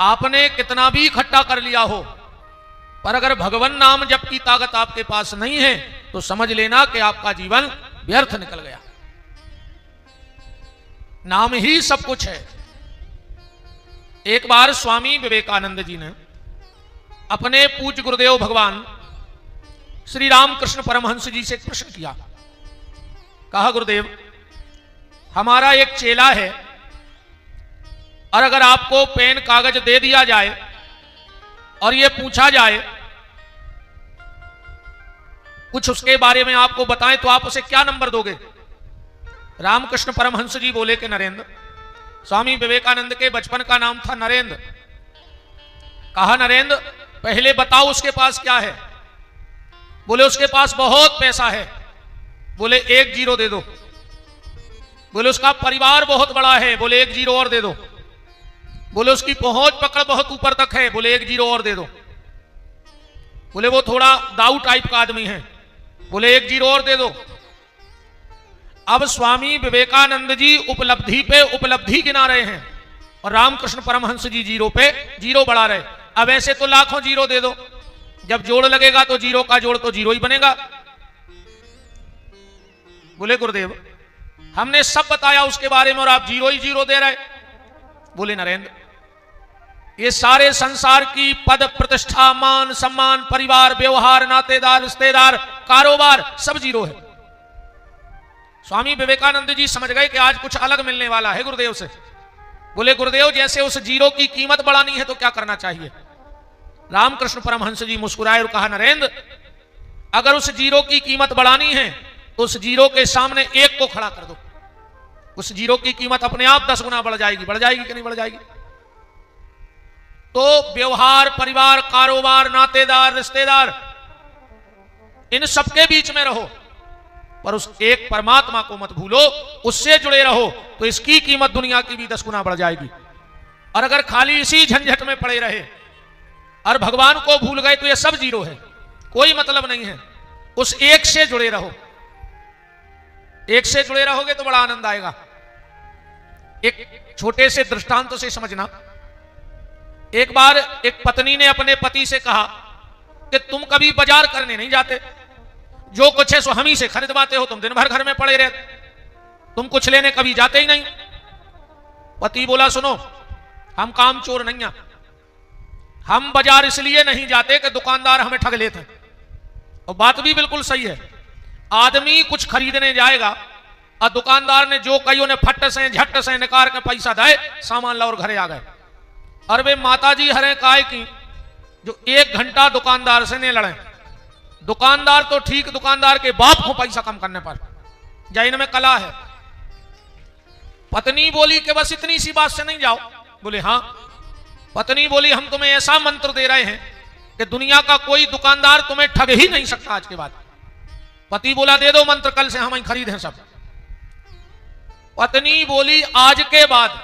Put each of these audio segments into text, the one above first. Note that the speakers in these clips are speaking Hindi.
आपने कितना भी इकट्ठा कर लिया हो, पर अगर भगवान नाम जप की ताकत आपके पास नहीं है तो समझ लेना कि आपका जीवन व्यर्थ निकल गया। नाम ही सब कुछ है। एक बार स्वामी विवेकानंद जी ने अपने पूज्य गुरुदेव भगवान श्री रामकृष्ण परमहंस जी से प्रश्न किया। कहा, गुरुदेव, हमारा एक चेला है और अगर आपको पेन कागज दे दिया जाए और यह पूछा जाए कुछ उसके बारे में आपको बताएं तो आप उसे क्या नंबर दोगे? रामकृष्ण परमहंस जी बोले कि नरेंद्र। स्वामी विवेकानंद के बचपन का नाम था नरेंद्र। कहा, नरेंद्र पहले बताओ उसके पास क्या है? बोले उसके पास बहुत पैसा है। बोले 1 जीरो दे दो। बोले उसका परिवार बहुत बड़ा है। बोले 1 जीरो और दे दो। बोले उसकी पहुंच पकड़ बहुत ऊपर तक है। बोले 1 जीरो और दे दो। बोले वो थोड़ा दाऊ टाइप का आदमी है। बोले 1 जीरो और दे दो। अब स्वामी विवेकानंद जी उपलब्धि पे उपलब्धि गिना रहे हैं और रामकृष्ण परमहंस जी जीरो पे जीरो बढ़ा रहे। अब ऐसे तो लाखों जीरो दे दो, जब जोड़ लगेगा तो जीरो का जोड़ तो जीरो ही बनेगा। बोले गुरुदेव, हमने सब बताया उसके बारे में और आप जीरो ही जीरो दे रहे। बोले नरेंद्र, ये सारे संसार की पद प्रतिष्ठा, मान सम्मान, परिवार, व्यवहार, नातेदार, रिश्तेदार, कारोबार सब जीरो है। स्वामी विवेकानंद जी समझ गए कि आज कुछ अलग मिलने वाला है गुरुदेव से। बोले गुरुदेव, जैसे उस जीरो की कीमत बढ़ानी है तो क्या करना चाहिए? रामकृष्ण परमहंस जी मुस्कुराए और कहा, नरेंद्र अगर उस जीरो की कीमत बढ़ानी है तो उस जीरो के सामने 1 को खड़ा कर दो। उस जीरो की कीमत अपने आप 10 गुना बढ़ जाएगी। बढ़ जाएगी कि नहीं बढ़ जाएगी? तो व्यवहार, परिवार, कारोबार, नातेदार, रिश्तेदार, इन सबके बीच में रहो, पर उस एक परमात्मा को मत भूलो, उससे जुड़े रहो तो इसकी कीमत दुनिया की भी 10 गुना बढ़ जाएगी। और अगर खाली इसी झंझट में पड़े रहे और भगवान को भूल गए तो ये सब जीरो है, कोई मतलब नहीं है। उस एक से जुड़े रहो। एक से जुड़े रहोगे तो बड़ा आनंद आएगा। एक छोटे से दृष्टांत से समझना। एक बार एक पत्नी ने अपने पति से कहा कि तुम कभी बाजार करने नहीं जाते, जो कुछ है सो हम ही से खरीदवाते हो, तुम दिन भर घर में पड़े रहते, तुम कुछ लेने कभी जाते ही नहीं। पति बोला, सुनो, हम काम चोर नहीं हैं, हम बाजार इसलिए नहीं जाते कि दुकानदार हमें ठग लेते हैं। और बात भी बिल्कुल सही है। आदमी कुछ खरीदने जाएगा और दुकानदार ने जो कही उन्हें फट से झट से निकाल के पैसा दे, सामान ला और घरे आ गए। और वे माता जी हरे काय की जो 1 घंटा दुकानदार से नहीं लड़े। दुकानदार तो ठीक, दुकानदार के बाप को पैसा कम करने पर, जैन में कला है। पत्नी बोली कि बस इतनी सी बात से नहीं जाओ। बोले हाँ। पत्नी बोली, हम तुम्हें ऐसा मंत्र दे रहे हैं कि दुनिया का कोई दुकानदार तुम्हें ठग ही नहीं सकता आज के बाद। पति बोला, दे दो मंत्र, कल से हम ही खरीदें सब। पत्नी बोली, आज के बाद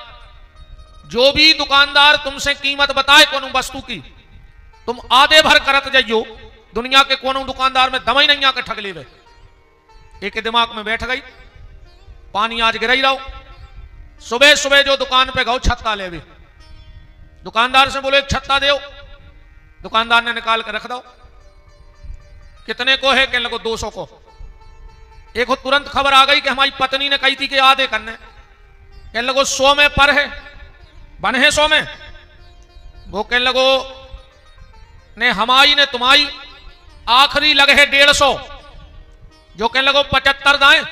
जो भी दुकानदार तुमसे कीमत बताए कोनो वस्तु की, तुम आधे भर करत जाइयो, दुनिया के कोनो दुकानदार में दम ही नहीं आकर ठग लेवे। एक दिमाग में बैठ गई, पानी आज गिर ही रहो। सुबह सुबह जो दुकान पे गौ छत्ता ले भी, दुकानदार से बोले 1 छत्ता दो। दुकानदार ने निकाल कर रख दो। कितने को है? कहने लगो 200 को। एक को तुरंत खबर आ गई कि हमारी पत्नी ने कही थी कि आधे करने। कहने लगो 100 में पर है, बन है 100 में। वो कहने लगो ने हमारी ने तुम्हारी आखिरी लगे है 150। जो कहने लगो 75 दाएं।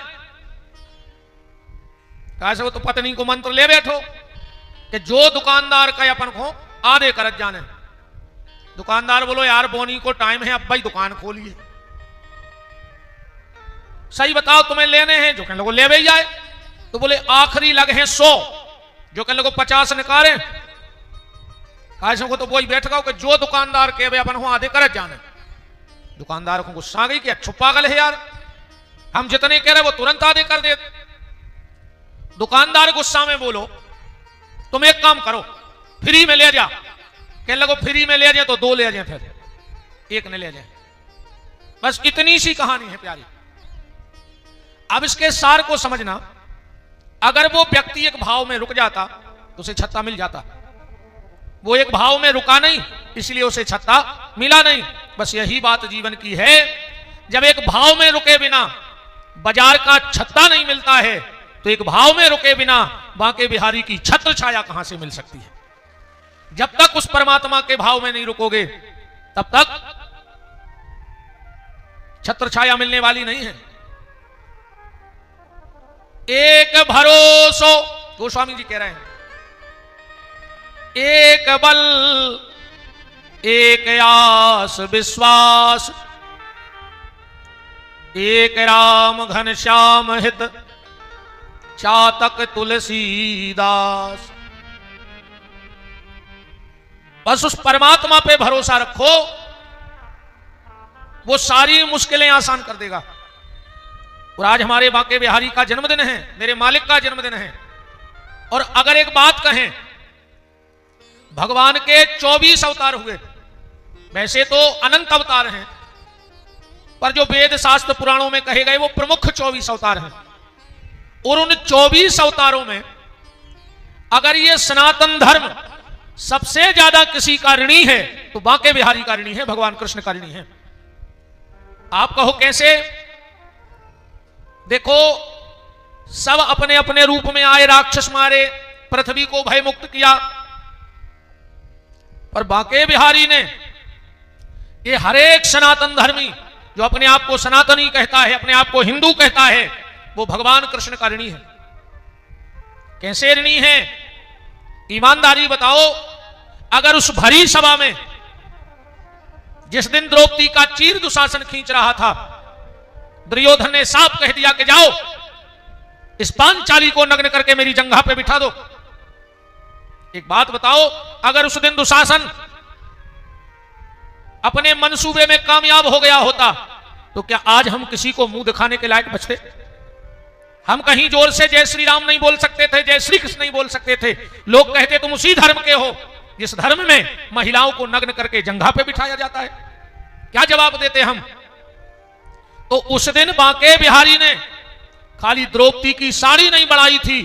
कैसे वो तो पत्नी को मंत्र ले बैठो कि जो दुकानदार का अपन को आधे करत जाने। दुकानदार बोलो, यार बोनी को टाइम है, अब भाई दुकान खोलिए, सही बताओ तुम्हें लेने हैं? जो कहने लगो ले भी जाए। तो बोले आखिरी लगे हैं 100। जो कहने लगो 50 निकाले। कैसे को तो वही बैठ गया कि जो दुकानदार के अपन हो आधे करत जाने। दुकानदार को गुस्सा आ गई कि अच्छा पागल है यार, हम जितने कह रहे वो तुरंत आधे कर दे। दुकानदार गुस्सा में बोलो, तुम एक काम करो, फ्री में ले जा। कहने लगो फ्री में ले जाए तो 2 ले जाए, फिर 1 ने ले जाए। बस इतनी सी कहानी है प्यारी। अब इसके सार को समझना। अगर वो व्यक्ति एक भाव में रुक जाता तो उसे छत्ता मिल जाता। वो एक भाव में रुका नहीं, इसलिए उसे छत्ता मिला नहीं। बस यही बात जीवन की है, जब एक भाव में रुके बिना बाजार का छत्ता नहीं मिलता है, तो एक भाव में रुके बिना बांके बिहारी की छत्र छाया कहां से मिल सकती है। जब तक उस परमात्मा के भाव में नहीं रुकोगे, तब तक छत्र छाया मिलने वाली नहीं है। एक भरोसो, गोस्वामी जी कह रहे हैं, एक बल एक आस विश्वास, एक राम घन श्याम हित चातक तुलसीदास। बस उस परमात्मा पे भरोसा रखो, वो सारी मुश्किलें आसान कर देगा। और आज हमारे बांके बिहारी का जन्मदिन है, मेरे मालिक का जन्मदिन है। और अगर एक बात कहें, भगवान के 24 अवतार हुए, वैसे तो अनंत अवतार हैं, पर जो वेद शास्त्र पुराणों में कहे गए वो प्रमुख 24 अवतार हैं। और उन 24 अवतारों में अगर ये सनातन धर्म सबसे ज्यादा किसी का ऋणी है, तो बांके बिहारी का ऋणी है, भगवान कृष्ण का ऋणी है। आप कहो कैसे? देखो, सब अपने अपने रूप में आए, राक्षस मारे, पृथ्वी को भय मुक्त किया, पर बांके बिहारी ने ये हरेक सनातन धर्मी जो अपने आप को सनातनी कहता है, अपने आप को हिंदू कहता है, वो भगवान कृष्ण का ऋणी है। कैसे ऋणी है? ईमानदारी बताओ। अगर उस भरी सभा में जिस दिन द्रौपदी का चीर दुशासन खींच रहा था, दुर्योधन ने साफ कह दिया कि जाओ इस पांचाली को नग्न करके मेरी जंघा पे बिठा दो। एक बात बताओ, अगर उस दिन दुशासन अपने मंसूबे में कामयाब हो गया होता, तो क्या आज हम किसी को मुंह दिखाने के लायक बचते? हम कहीं जोर से जय श्री राम नहीं बोल सकते थे, जय श्री कृष्ण नहीं बोल सकते थे। लोग कहते तुम उसी धर्म के हो जिस धर्म में महिलाओं को नग्न करके जंघा पे बिठाया जाता है। क्या जवाब देते हम? तो उस दिन बांके बिहारी ने खाली द्रौपदी की साड़ी नहीं बढ़ाई थी,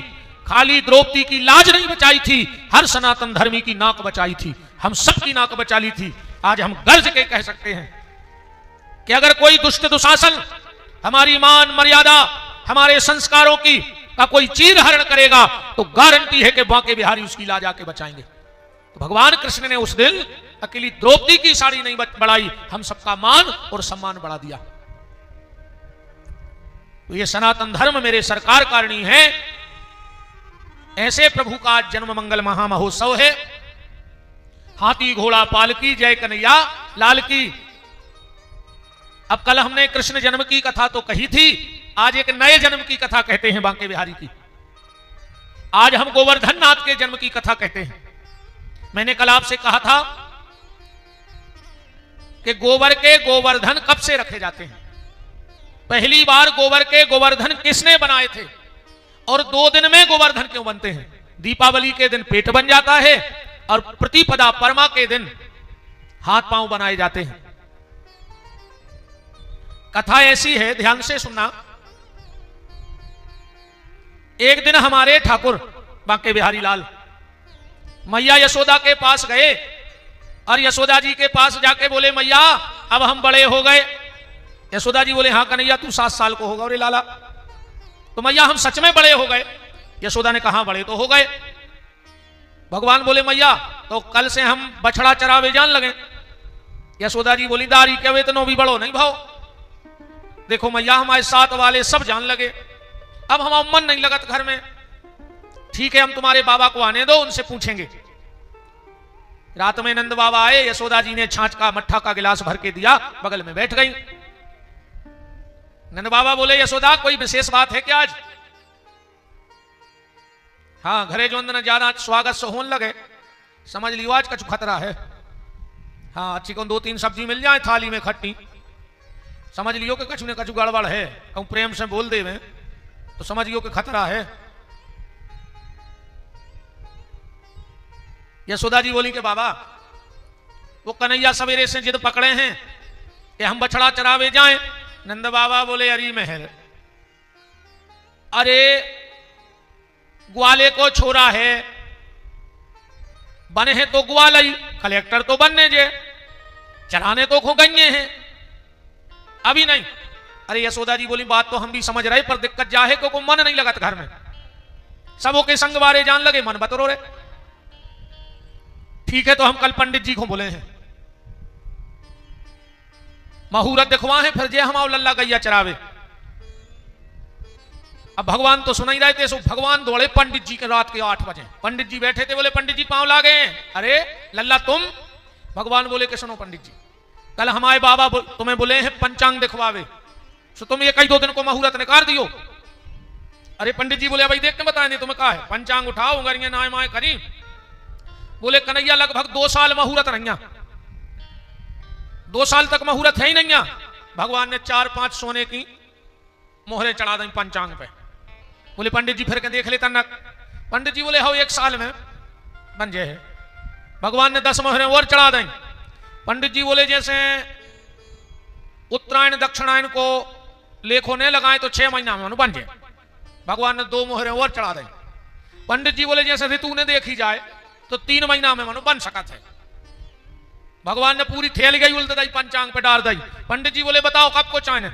खाली द्रौपदी की लाज नहीं बचाई थी, हर सनातन धर्मी की नाक बचाई थी, हम सबकी नाक बचा ली थी। आज हम गर्ज के कह सकते हैं कि अगर कोई दुष्ट दुशासन हमारी मान मर्यादा, हमारे संस्कारों की का कोई चीर हरण करेगा, तो गारंटी है कि बांके बिहारी उसकी लाज आके बचाएंगे। तो भगवान कृष्ण ने उस दिन अकेली द्रौपदी की साड़ी नहीं बढ़ाई, हम सबका मान और सम्मान बढ़ा दिया। तो ये सनातन धर्म मेरे सरकार कारणी है। ऐसे प्रभु का जन्म मंगल महामहोत्सव है। हाथी घोड़ा पालकी, जय कन्हैया लाल की। अब कल हमने कृष्ण जन्म की कथा तो कही थी, आज एक नए जन्म की कथा कहते हैं बांके बिहारी की। आज हम गोवर्धन नाथ के जन्म की कथा कहते हैं। मैंने कल आपसे कहा था कि गोबर के गोवर्धन कब से रखे जाते हैं। पहली बार गोबर के गोवर्धन किसने बनाए थे, और 2 दिन में गोवर्धन क्यों बनते हैं? दीपावली के दिन पेट बन जाता है और प्रतिपदा परमा के दिन हाथ पांव बनाए जाते हैं। कथा ऐसी है, ध्यान से सुनना। एक दिन हमारे ठाकुर बांके बिहारी लाल मैया यशोदा के पास गए और यशोदा जी के पास जाके बोले, मैया अब हम बड़े हो गए। यशोदा जी बोले, हाँ कन्हैया तू 7 साल को होगा। अरे लाला, तो मैया हम सच में बड़े हो गए। यशोदा ने कहा, बड़े तो हो गए। भगवान बोले, मैया तो कल से हम बछड़ा चरावे जान लगे। यशोदा जी बोली, दारी क्या वेतनो भी बड़ो नहीं भाव। देखो मैया हमारे साथ वाले सब जान लगे, अब हमारा मन नहीं लगत घर में। ठीक है, हम तुम्हारे बाबा को आने दो, उनसे पूछेंगे। रात में नंद बाबा आए, यशोदा जी ने छाछ का मट्ठा का गिलास भर के दिया, बगल में बैठ गई। नंद बाबा बोले, यशोदा कोई विशेष बात है क्या आज? हाँ, घरे जो अंदर ज्यादा स्वागत से होने लगे, समझ लियो आज कछु खतरा है। हाँ, अच्छी को 2-3 सब्जी मिल जाए थाली में खट्टी, समझ लियो कि कछु न कछु गड़बड़ है। कहूं प्रेम से बोल दे में तो समझ लियो कि खतरा है। यशोदा जी बोली कि बाबा वो कन्हैया सवेरे से जिद पकड़े हैं कि हम बछड़ा चरावे जाएं। नंद बाबा बोले, अरे महल, अरे ग्वाले को छोरा है, बने हैं तो ग्वालई, कलेक्टर तो बनने जे, चलाने तो खो गए हैं, अभी नहीं। अरे यशोदा जी बोली बात तो हम भी समझ रहे, पर दिक्कत जा है को मन नहीं लगत घर में, सबों के संग बारे जान लगे, मन बतरो रे। ठीक है, तो हम कल पंडित जी को बोले हैं, मुहूर्त दिखवा है, फिर जे हम आओ लल्ला गैया चरावे। अब भगवान तो सुना ही रहे थे, सो भगवान दौड़े पंडित जी के रात के 8 बजे। पंडित जी बैठे थे, बोले पंडित जी पांव लागे। अरे लल्ला तुम? भगवान बोले कि सुनो पंडित जी, कल हमारे बाबा तुम्हें बोले हैं पंचांग दिखवावे, सो तुम ये कई 2 दिन को मुहूर्त निकाल दियो। अरे पंडित जी बोले भाई देख के बताए नहीं तुम्हें कहा है, पंचांग उठाओ, उंगरियां नाय माय करी। बोले कन्हैया लगभग 2 साल मुहूर्त नहीं, 2 साल तक मुहूर्त है ही नहीं। भगवान ने 4-5 सोने की मोहरे चढ़ा दी पंचांग पे। बोले पंडित जी फिर के देख लेता नक। पंडित जी बोले हो 1 साल में बन जाए। भगवान ने 10 मोहरे और चढ़ा दी। पंडित जी बोले जैसे उत्तरायण दक्षिणायन को लेखों ने लगाए तो 6 महीना में बन जाए। भगवान ने 2 मोहरे और चढ़ा दी। पंडित जी बोले जैसे ऋतु ने देखी जाए तो 3 महीना में बन सकता है। भगवान ने पूरी थैल गई उल्ट दी, पंचांग पे डाल दी। पंडित जी बोले बताओ कब को चाहने,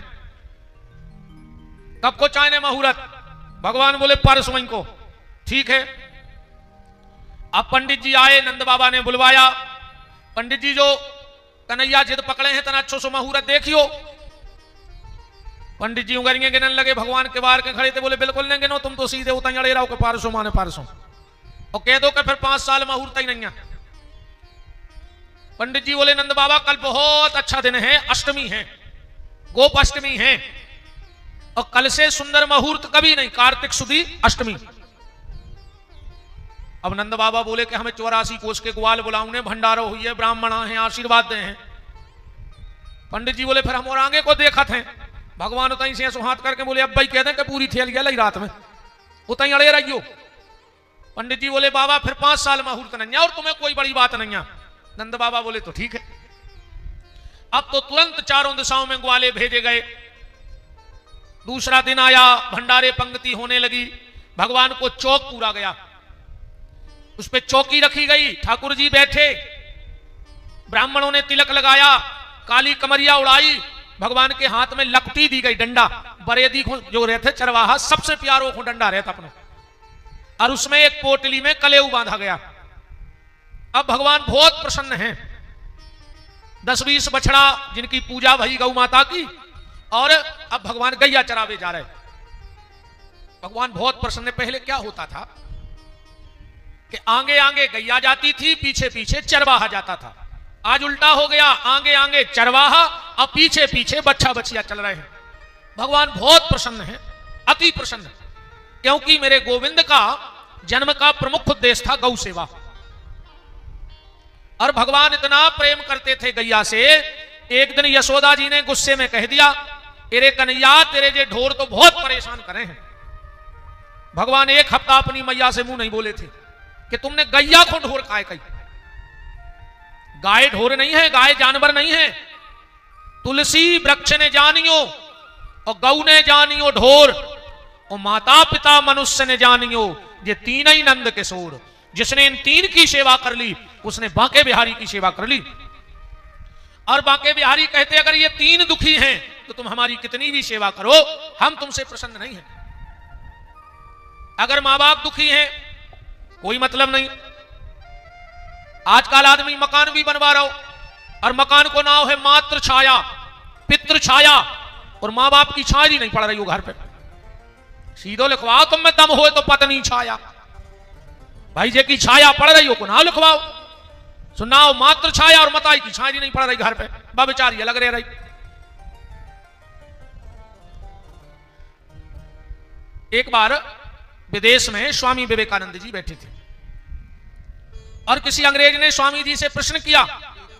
कब को चाहने मुहूर्त? भगवान बोले परसों को। ठीक है। अब पंडित जी आए, नंद बाबा ने बुलवाया। पंडित जी जो कन्हैया जिद पकड़े हैं तना अच्छो सो मुहूर्त देखियो। पंडित जी उंगरियां गिनन लगे, भगवान के बाहर के खड़े थे, बोले बिल्कुल नहीं गिनो, तुम तो सीधे उतर अड़े रहो के परसों माने परसों, और कह दो कि फिर 5 साल मुहूर्त ही नहीं है। पंडित जी बोले नंद बाबा कल बहुत अच्छा दिन है, अष्टमी है, गोप अष्टमी है, और कल से सुंदर मुहूर्त कभी नहीं, कार्तिक सुदी अष्टमी। अब नंद बाबा बोले कि हमें 84 कोस के ग्वाल बुलाऊने, भंडारो हुई है, ब्राह्मण हैं, आशीर्वाद दे हैं। पंडित जी बोले फिर हम और आगे को देखत हैं। भगवान उतई से ऐसो हाथ करके बोले अब भाई कह दें कि पूरी थैल गया रात में, उतई अड़े रहियो। पंडित जी बोले बाबा फिर 5 साल मुहूर्त नहीं है और तुम्हें कोई बड़ी बात नहीं है। नंद बाबा बोले तो ठीक है। अब तो तुरंत चारों दिशाओं में ग्वाले भेजे गए। दूसरा दिन आया, भंडारे पंक्ति होने लगी। भगवान को चौक पूरा गया, उस पे चौकी रखी गई, ठाकुर जी बैठे, ब्राह्मणों ने तिलक लगाया, काली कमरिया उड़ाई, भगवान के हाथ में लपटी दी गई डंडा। बरेदी जो रहते चरवाहा सबसे प्यारों को डंडा रहता अपने, और उसमें एक पोटली में कलेऊ बांधा गया। अब भगवान बहुत प्रसन्न हैं। 10-20 बछड़ा जिनकी पूजा भई गौ माता की, और अब भगवान गैया चरावे जा रहे। भगवान बहुत प्रसन्न है। पहले क्या होता था कि आगे आगे गैया जाती थी, पीछे पीछे चरवाहा जाता था। आज उल्टा हो गया, आगे आगे चरवाहा और पीछे पीछे बच्चा बच्चिया चल रहे हैं। भगवान बहुत प्रसन्न है, अति प्रसन्न, क्योंकि मेरे गोविंद का जन्म का प्रमुख उद्देश्य था गौ सेवा। और भगवान इतना प्रेम करते थे गैया से, एक दिन यशोदा जी ने गुस्से में कह दिया, तेरे कन्हैया तेरे जे ढोर तो बहुत परेशान करे हैं। भगवान 1 हफ्ता अपनी मैया से मुंह नहीं बोले थे कि तुमने गैया को ढोर खाए कही। गाय ढोर नहीं है, गाय जानवर नहीं है। तुलसी वृक्ष ने जानियो और गौ ने जानियो ढोर, और माता पिता मनुष्य ने जानियो, ये 3 ही नंद किशोर। जिसने इन 3 की सेवा कर ली उसने बांके बिहारी की सेवा कर ली। और बांके बिहारी कहते अगर ये 3 दुखी हैं तो तुम हमारी कितनी भी सेवा करो, हम तुमसे प्रसन्न नहीं हैं। अगर मां बाप दुखी हैं कोई मतलब नहीं। आजकल आदमी मकान भी बनवा रहा हो और मकान को नाम है मातृ छाया, पितृ छाया, और मां बाप की छाया ही नहीं पड़ रही हो घर पे। सीधो लिखवाओ तुम में दम हो तो पत्नी छाया, भाई जे की छाया पड़ रही हो को ना लिखवाओ। सुनाओ मातृ छाया और मताई की छाया नहीं पड़ रही घर पे, बेचारी अलग रह रही। एक बार विदेश में स्वामी विवेकानंद जी बैठे थे और किसी अंग्रेज ने स्वामी जी से प्रश्न किया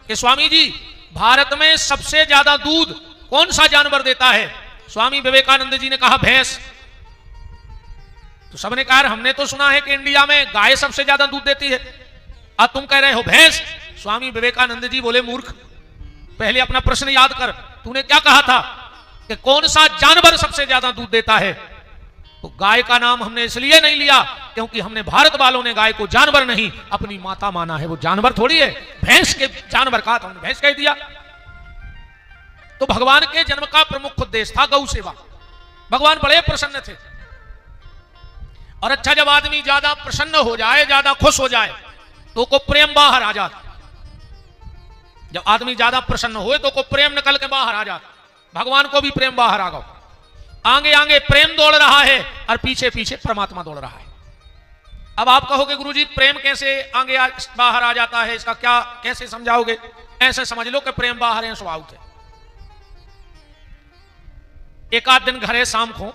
कि स्वामी जी भारत में सबसे ज्यादा दूध कौन सा जानवर देता है? स्वामी विवेकानंद जी ने कहा भैंस। तो सबने कहा हमने तो सुना है कि इंडिया में गाय सबसे ज्यादा दूध देती है, अब तुम कह रहे हो भैंस। स्वामी विवेकानंद जी बोले मूर्ख, पहले अपना प्रश्न याद कर, तूने क्या कहा था कि कौन सा जानवर सबसे ज्यादा दूध देता है? तो गाय का नाम हमने इसलिए नहीं लिया क्योंकि हमने भारत वालों ने गाय को जानवर नहीं अपनी माता माना है। वो जानवर थोड़ी है, भैंस के जानवर कहा तो हमने भैंस कह दिया। तो भगवान के जन्म का प्रमुख उद्देश्य था गौ सेवा। भगवान बड़े प्रसन्न थे। और अच्छा, जब आदमी ज्यादा प्रसन्न हो जाए, ज्यादा खुश हो जाए तो को प्रेम बाहर आ जाता। जब आदमी ज्यादा प्रसन्न हो तो को प्रेम निकल के बाहर आ जाता। भगवान को भी प्रेम बाहर आ गया। आगे आगे प्रेम दौड़ रहा है और पीछे पीछे परमात्मा दौड़ रहा है। अब आप कहोगे गुरुजी प्रेम कैसे आगे बाहर आ जाता है, इसका क्या कैसे समझाओगे? ऐसे समझ लो कि प्रेम बाहर है, स्वभाव है। एक आध दिन घरे शाम को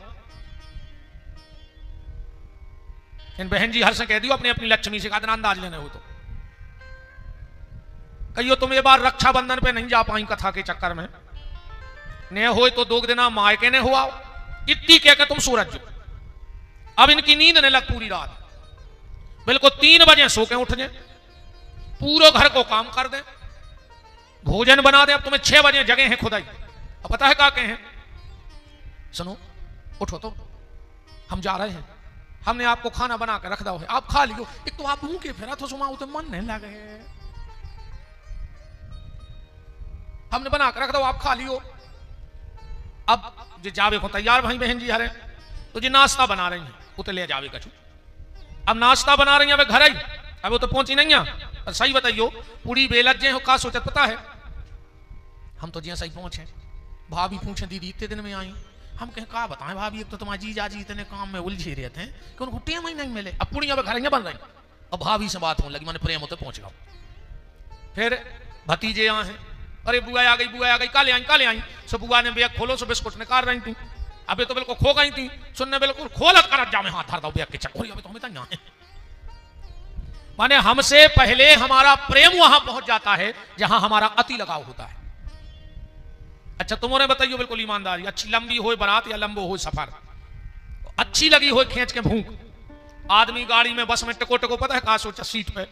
इन बहन जी हर से कह दियो अपनी अपनी लक्ष्मी से का अंदाज लेने हो तो कहियो तुम ये बार रक्षाबंधन पे नहीं जा पाई कथा के चक्कर में, ने हो तो 2 दिन मायके ने हुआ इतनी कह के तुम सूरज जो। अब इनकी नींद ने लग पूरी रात, बिल्कुल 3 बजे सो के उठ जाए, पूरे घर को काम कर दे, भोजन बना दे। अब तुम्हें 6 बजे जगह है खुदाई। अब पता है क्या कहे? सुनो उठो तो हम जा रहे हैं, हमने आपको खाना बना के रख दो है, आप खा लियो। एक तो आप मुंह के फेरा तो सुमा तो मन नहीं लगे, हमने बना के रख दो, आप खा लियो। अब जो जावे को तैयार भाई बहन जी हरे तो जी नाश्ता बना रही हैं, उते ले जावे कछु। अब नाश्ता बना रही है वे घर आई, अब वो तो पहुंची नहीं है। सही बताइयो पूरी बेलत जे हो का सोचत पता है? हम तो जी सही पहुंचे, भाभी पूछे दीदी इतने दिन में आई। हम कहें का बताएं भाभी, एक तो तुम्हारी जीजा जी इतने काम में उलझे रहते हैं कि उनको टेम ही नहीं मिले। अब पूरी अब घर बन रही, अब भाभी से बात होने लगी, मैंने प्रेम होते पहुंच गया। फिर भतीजे यहाँ हैं, अरे बुआ आ गई, बुआ आ गई, काले आई। सो बुआ ने बैग खोलो, सो बिस्कुट निकाल रही थी। अबे तो बिल्कुल खो गई थी, सुनने बिल्कुल खोलत कर जा मैं हाथ धर दो बैग के चक्कर। अबे तो हमें यहाँ है माने हमसे पहले हमारा प्रेम वहां पहुंच जाता है जहां हमारा अति लगाव होता है। अच्छा तुम्हारे बताइए बिल्कुल ईमानदारी, अच्छी लंबी हो बारात या लंबो हो सफर, अच्छी लगी हो खींच के भूख, आदमी गाड़ी में बस में टको टको पता है कहा सोचा सीट पे।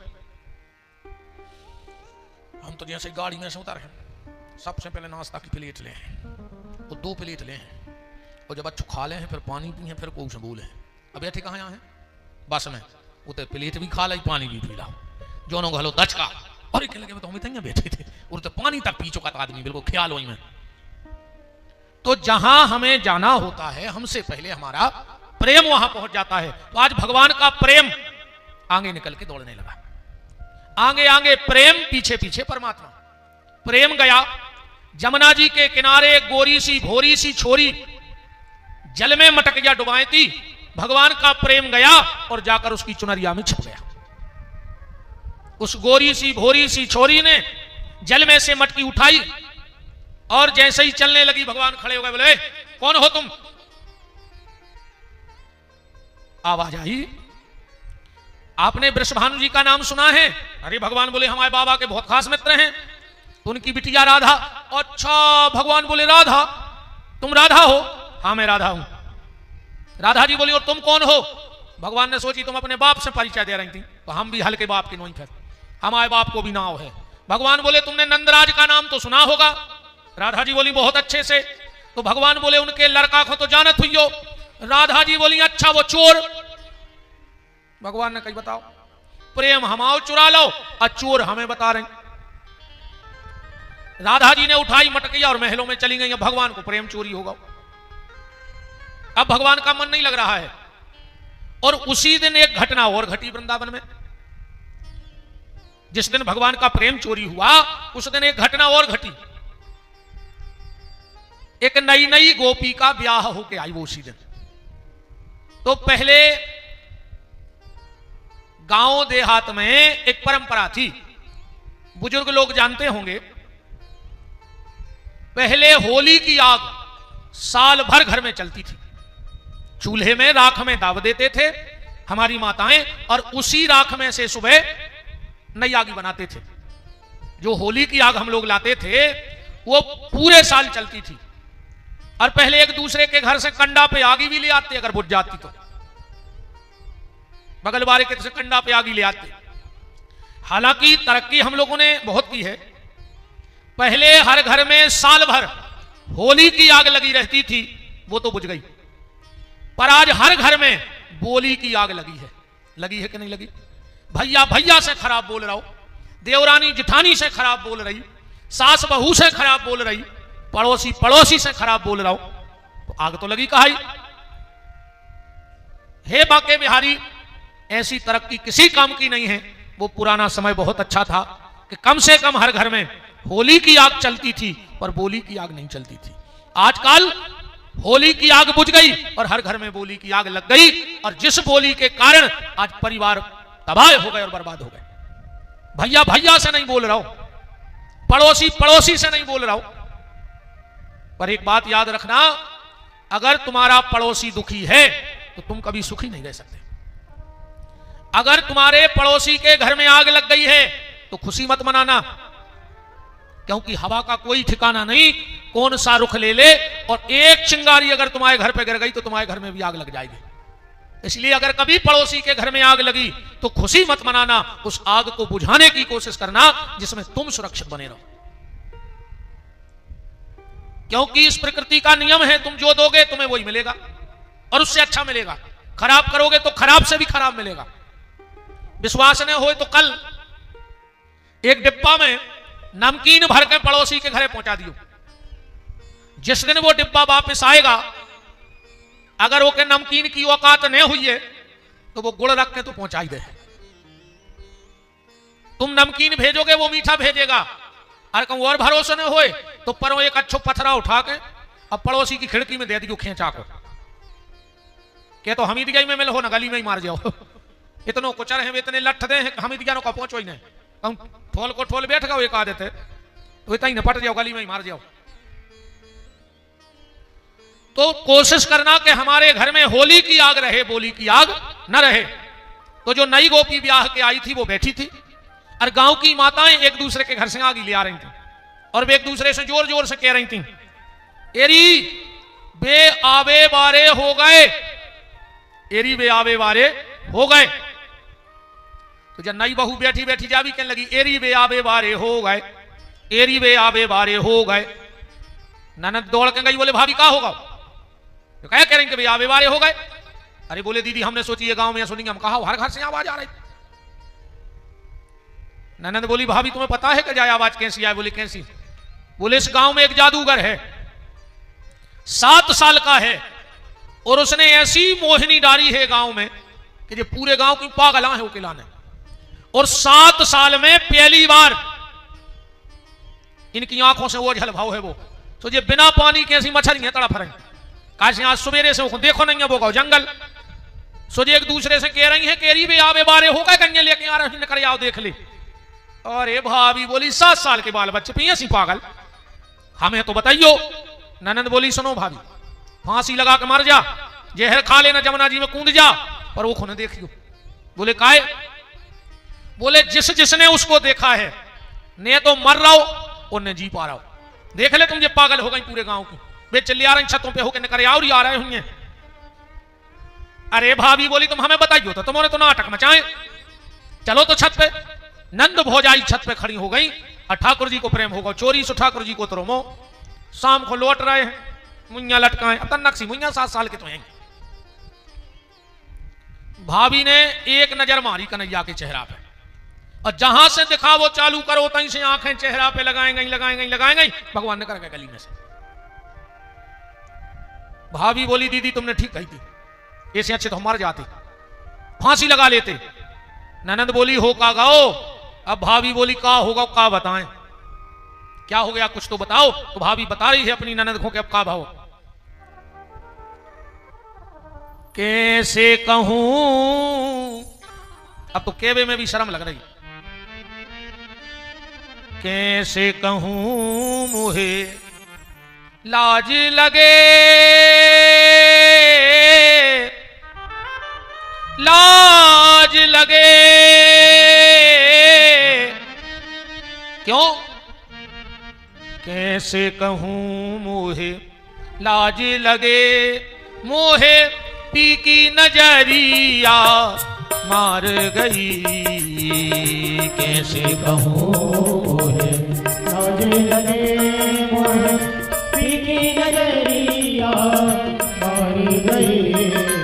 हम तो जैसे गाड़ी में से उतर हैं, सबसे पहले नाश्ता की प्लेट ले और 2 प्लेट ले, और जब अच्छु खा ले हैं फिर पानी पिए, फिर कोई से बोले अब बैठे कहाँ यहाँ है बस में, उतर प्लेट भी खा लाई पानी भी पी लाओ, जोनो घलो दचका। और एक लगे तो हम इतना बैठे थे और तो पानी तक पी चुका था आदमी, बिल्कुल ख्याल वही में। तो जहां हमें जाना होता है हमसे पहले हमारा प्रेम वहां पहुंच जाता है। तो आज भगवान का प्रेम आगे निकल के दौड़ने लगा, आगे आगे प्रेम, पीछे पीछे परमात्मा। प्रेम गया जमुना जी के किनारे, गोरी सी भोरी सी छोरी जल में मटक गया डुबाई थी, भगवान का प्रेम गया और जाकर उसकी चुनरिया में छिप गया। उस गोरी सी भोरी सी छोरी ने जल में से मटकी उठाई और जैसे ही चलने लगी भगवान खड़े हो गए, बोले कौन हो तुम? आवाज आई आपने वृषभानु जी का नाम सुना है? अरे भगवान बोले हमारे बाबा के बहुत खास मित्र हैं, उनकी बिटिया राधा। अच्छा भगवान बोले राधा, तुम राधा हो? हाँ मैं राधा हूं। राधा जी बोली और तुम कौन हो? भगवान ने सोची तुम अपने बाप से परिचय दे रही थी, तो हम भी हल्के बाप के नहीं, फिर हमारे बाप को भी नाव है। भगवान बोले तुमने नंदराज का नाम तो सुना होगा? राधा जी बोली बहुत अच्छे से। तो भगवान बोले उनके लड़का को तो जानत हुई हो? राधा जी बोली अच्छा वो चोर। भगवान ने कही बताओ, प्रेम हमाओ चुरा लो और चोर हमें बता रहे। राधा जी ने उठाई मटकिया और महलों में चली गई। भगवान को प्रेम चोरी होगा, अब भगवान का मन नहीं लग रहा है। और उसी दिन एक घटना और घटी वृंदावन में। जिस दिन भगवान का प्रेम चोरी हुआ उस दिन एक घटना और घटी। एक नई नई गोपी का ब्याह होके आई वो उसी दिन। तो पहले गांव देहात में एक परंपरा थी, बुजुर्ग लोग जानते होंगे। पहले होली की आग साल भर घर में चलती थी, चूल्हे में राख में दाव देते थे हमारी माताएं, और उसी राख में से सुबह नई आग बनाते थे। जो होली की आग हम लोग लाते थे वो पूरे साल चलती थी। और पहले एक दूसरे के घर से कंडा पे आगी भी ले आते, अगर बुझ जाती तो बगल वाले के से कंडा पे आगी ले आते। हालांकि तरक्की हम लोगों ने बहुत की है। पहले हर घर में साल भर होली की आग लगी रहती थी, वो तो बुझ गई। पर आज हर घर में बोली की आग लगी है कि नहीं लगी? भैया भैया से खराब बोल रहा हो, देवरानी जिठानी से खराब बोल रही, सास बहू से खराब बोल रही, पड़ोसी पड़ोसी से खराब बोल रहा हो, तो आग तो लगी कहाई। हे बाके बिहारी, ऐसी तरक्की किसी काम की नहीं है। वो पुराना समय बहुत अच्छा था कि कम से कम हर घर में होली की आग चलती थी पर बोली की आग नहीं चलती थी। आजकल होली की आग बुझ गई और हर घर में बोली की आग लग गई, और जिस बोली के कारण आज परिवार तबाह हो गए और बर्बाद हो गए। भैया भैया से नहीं बोल रहा हो, पड़ोसी पड़ोसी से नहीं बोल रहा हो, पर एक बात याद रखना, अगर तुम्हारा पड़ोसी दुखी है तो तुम कभी सुखी नहीं रह सकते। अगर तुम्हारे पड़ोसी के घर में आग लग गई है तो खुशी मत मनाना, क्योंकि हवा का कोई ठिकाना नहीं, कौन सा रुख ले ले, और एक चिंगारी अगर तुम्हारे घर पे गिर गई तो तुम्हारे घर में भी आग लग जाएगी। इसलिए अगर कभी पड़ोसी के घर में आग लगी तो खुशी मत मनाना, उस आग को बुझाने की कोशिश करना जिसमें तुम सुरक्षित बने रहो। क्योंकि इस प्रकृति का नियम है, तुम जो दोगे तुम्हें वही मिलेगा और उससे अच्छा मिलेगा। खराब करोगे तो खराब से भी खराब मिलेगा। विश्वास न हो तो कल एक डिब्बा में नमकीन भर के पड़ोसी के घरे पहुंचा दियो। जिस दिन वो डिब्बा वापस आएगा, अगर वो के नमकीन की औकात नहीं हुई है तो वो गुड़ रख के तो पहुंचाई दे। तुम नमकीन भेजोगे वो मीठा भेजेगा, और कहूं और भरोसा न होए तो पर एक अच्छो पथरा उठा के अब पड़ोसी की खिड़की में दे दियो खेचा को, के तो हमीदिया में मिल हो ना गली में ही मार जाओ। इतनो कुचर है, इतने लठ दे हैं, हमीदिया का पहुंचो ही नहीं। कहूं ठोल को ठोल बैठ गए एक आदत है तो इतना ही न पट जाओ, गली में ही मार जाओ। तो कोशिश करना कि हमारे घर में होली की आग रहे, बोली की आग न रहे। तो जो नई गोपी ब्याह के आई थी वो बैठी थी, और गांव की माताएं एक दूसरे के घर से आग ले आ रही थी, और वे एक दूसरे से जोर जोर से कह रही थी, एरी बे आवे बारे हो गए, एरी बे आवे बारे हो गए। तो जब नई बहू बैठी बैठी जा भी कहने लगी, एरी बे आवे बारे हो गए, एरी बे आवे बारे हो गए। ननद दौड़ के गई, बोले भाभी क्या होगा? तो क्या कह रही कि आवे बारे हो गए? अरे बोले दीदी हमने सोची ये गांव में सुनी, हम कहा हर घर से आवाज आ रही। ननद बोली भाभी तुम्हें पता है कि जाए आवाज कैसी आए? बोले कैसी? बोले इस गांव में एक जादूगर है, 7 साल का है, और उसने ऐसी मोहिनी डाली है गांव में कि जो पूरे गांव की पागल है उकेला ने। और 7 साल में पहली बार इनकी आंखों से वो झलभाव है, वो तो ये बिना पानी के ऐसी मछलियां तड़प रही। काशी आज सवेरे से देखो नहीं है वो गाँव जंगल, सो एक दूसरे से कह रही है केरी भी आवे बारे होगा कन्या लेके आ रहे कर आओ देख ले। अरे भाभी बोली 7 साल के बाल बच्चे पिए सी पागल, हमें तो बताइयो। ननद बोली सुनो भाभी, फांसी लगा के मर जा, जहर खा लेना, जमुना जी में कूद जा, पर वो खुने देखियो। बोले काहे? बोले जिसने उसको देखा है ने तो मर रहा हो और ने जी पा रहा हो। देख ले तुम ये पागल हो गई पूरे गांव की, वे चले आ रहे छतों पे होकर निकले और आ रहे हुए। अरे भाभी बोली तुम हमें बताइयो तो तुम्हारे तो नाटक मचाए, चलो तो छत पे। नंद भौजाई छत पे खड़ी हो गई, और ठाकुर जी को प्रेम होगा, चोरी से ठाकुर जी को तो रोमो। शाम को लौट रहे हैं, मुइया लटकाए, अब तक नक्सी मुइया 7 साल के तो हैं। भाभी ने एक नजर मारी कन्हैया के चेहरा पे, और जहां से दिखा वो चालू करो तहीं से आंखें चेहरा पे लगाए गई। भगवान ने करके गली में से। भाभी बोली दीदी तुमने ठीक कही थी, ऐसे अच्छे तो हम मर जाते, फांसी लगा लेते। ननद बोली हो का गाओ। अब भाभी बोली का होगा का बताएं, क्या हो गया कुछ तो बताओ। तो भाभी बता रही है अपनी ननद को कि अब का भाव। कैसे कहूं, अब तो केवे में भी शर्म लग रही। कैसे कहूं मुझे लाज लगे, लाज लगे। क्यों? कैसे कहूं मुझे लाज लगे, मोहे पी की नजरिया मार गई। कैसे कहूं मुझे लाज लगे, मोहे पी की नजरिया मार गई।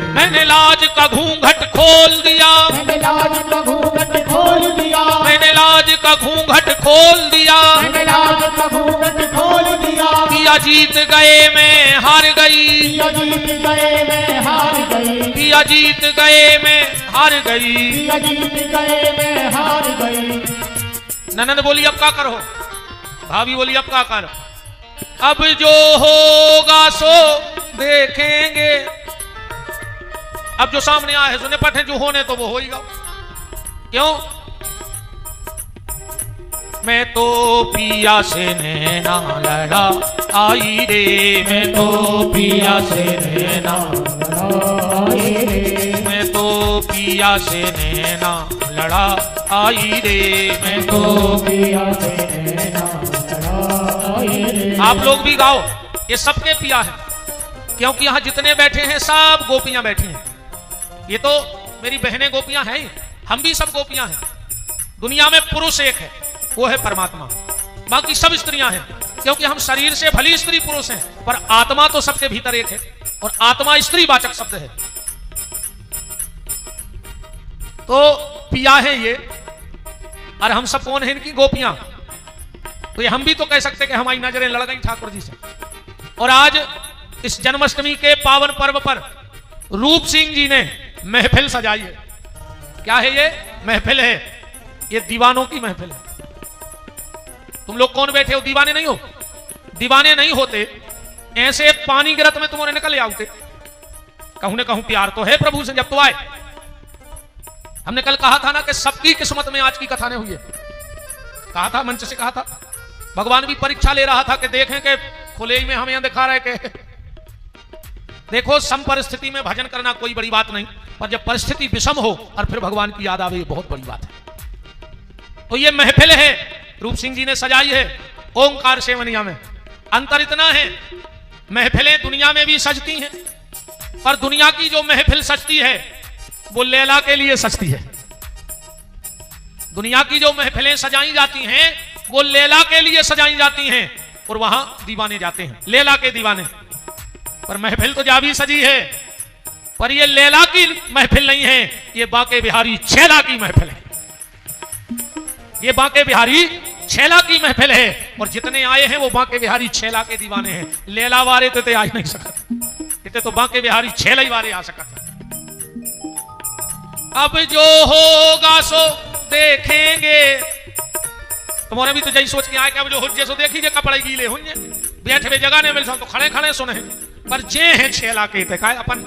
का घूंघट खोल दिया, मैंने लाज का घूंघट खोल दिया, मैंने लाज का घूंघट खोल दिया, मैंने लाज का घूंघट खोल दिया। पिया जीत गए मैं हार गई, पिया जीत गए मैं हार गई, पिया जीत गए मैं हार गई। पिया जीत गए मैं हार गई। ननद बोली अब क्या करो, भाभी बोली अब क्या करो, अब जो होगा सो देखेंगे। अब जो सामने आए सुने पठे जो होने तो वो होगा। क्यों? मैं तो पिया से नैना लड़ा आई रे, मैं तो पिया से नैना आई रे, मैं तो पिया से नैना लड़ा आई रे, मैं तो। पिया से नैना आई रे। आप लोग भी गाओ, ये सबके पिया है, क्योंकि यहां जितने बैठे हैं सब गोपियां बैठी हैं। ये तो मेरी बहनें गोपियां हैं ही, हम भी सब गोपियां हैं। दुनिया में पुरुष एक है, वो है परमात्मा, बाकी सब स्त्रियां हैं, क्योंकि हम शरीर से भली स्त्री पुरुष हैं, पर आत्मा तो सबके भीतर एक है, और आत्मा स्त्री वाचक शब्द है। तो पिया है ये, और हम सब कौन है? इनकी गोपियां। तो ये हम भी तो कह सकते कि हमारी नजरें लड़ गई ठाकुर जी से। और आज इस जन्माष्टमी के पावन पर्व पर रूप सिंह जी ने महफिल सजाई है। क्या है ये? महफिल है, ये दीवानों की महफिल है। तुम लोग कौन बैठे हो? दीवाने नहीं हो। दीवाने नहीं होते ऐसे पानी के रत में तुम्हारे निकल आते। कहूं न कहूं प्यार तो है प्रभु से जब तो आए। हमने कल कहा था ना कि सबकी किस्मत में आज की कथा ने हुई है। कहा था, मंच से कहा था, भगवान भी परीक्षा ले रहा था कि देखें कि खुले में हमें यहां दिखा रहे कि देखो सम परिस्थिति में भजन करना कोई बड़ी बात नहीं, पर जब परिस्थिति विषम हो और फिर भगवान की याद आवे, ये बहुत बड़ी बात है। तो ये महफिल है, रूप सिंह जी ने सजाई है ओंकार सेवनिया में। अंतर इतना है, महफिलें दुनिया में भी सजती हैं, पर दुनिया की जो महफिल सजती है वो लैला के लिए सजती है। दुनिया की जो महफिलें सजाई जाती हैं वो लैला के लिए सजाई जाती हैं, और वहां दीवाने जाते हैं, लैला के दीवाने। पर महफिल तो जा भी सजी है, पर ये लैला की महफिल नहीं है, ये बांके बिहारी छैला की महफिल है। ये बांके बिहारी छैला की महफिल है, और जितने आए हैं वो बांके बिहारी छैला के दीवाने हैं। लैला वारे तो आ नहीं सकते, इतने तो बांके बिहारी छैला ही वारे आ सकते। अब जो होगा सो देखेंगे। तुम्हारे भी तो जही सोच के आए कि अब जो हो सो देखिए, कपड़े गीले होंगे, बैठे हुए जगह नहीं मिल सकते, तो खड़े खड़े सुने। पर जे हैं छैला के देखा अपन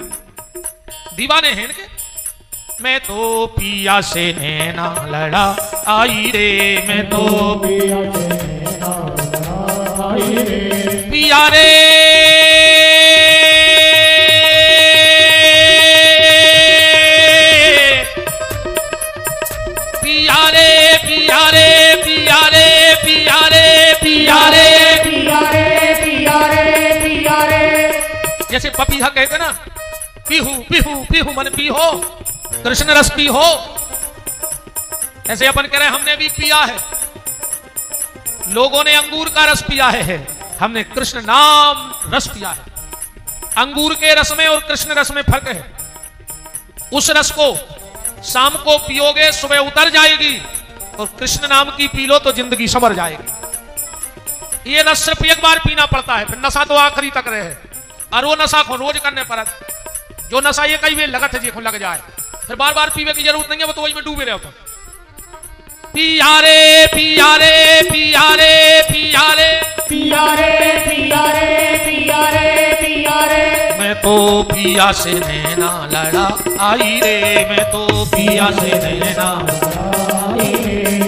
दीवाने हैं इनके। मैं तो पिया से नैना लड़ा आई रे, मैं तो पिया से नैना आई रे, पिया रे पिया रे पिया रे पिया रे पिया रे पिया रे पिया रे पिया रे पिया रे। जैसे पपीहा कहते ना, पीहू पीहू पीहू मन पी हो, कृष्ण रस पी हो, ऐसे अपन कह रहे हैं हमने भी पिया है। लोगों ने अंगूर का रस पिया है, हमने कृष्ण नाम रस पिया है। अंगूर के रस में और कृष्ण रस में फर्क है। उस रस को शाम को पियोगे सुबह उतर जाएगी, और कृष्ण नाम की पी लो तो जिंदगी संवर जाएगी। ये रस सिर्फ एक बार पीना पड़ता है, फिर नशा तो आखिरी तक रहे। और वो नशा को रोज करने पर जो नशा ये कई वे लगत है जी लग जाए, फिर बार बार पीने की जरूरत नहीं है, वो तो वही में डूबे रहो। पिया रे पिया रे पिया रे पिया रे पिया रे पिया रे पिया रे पिया रे। मैं तो पिया से नैना लड़ा आई रे, मैं तो पिया से नैना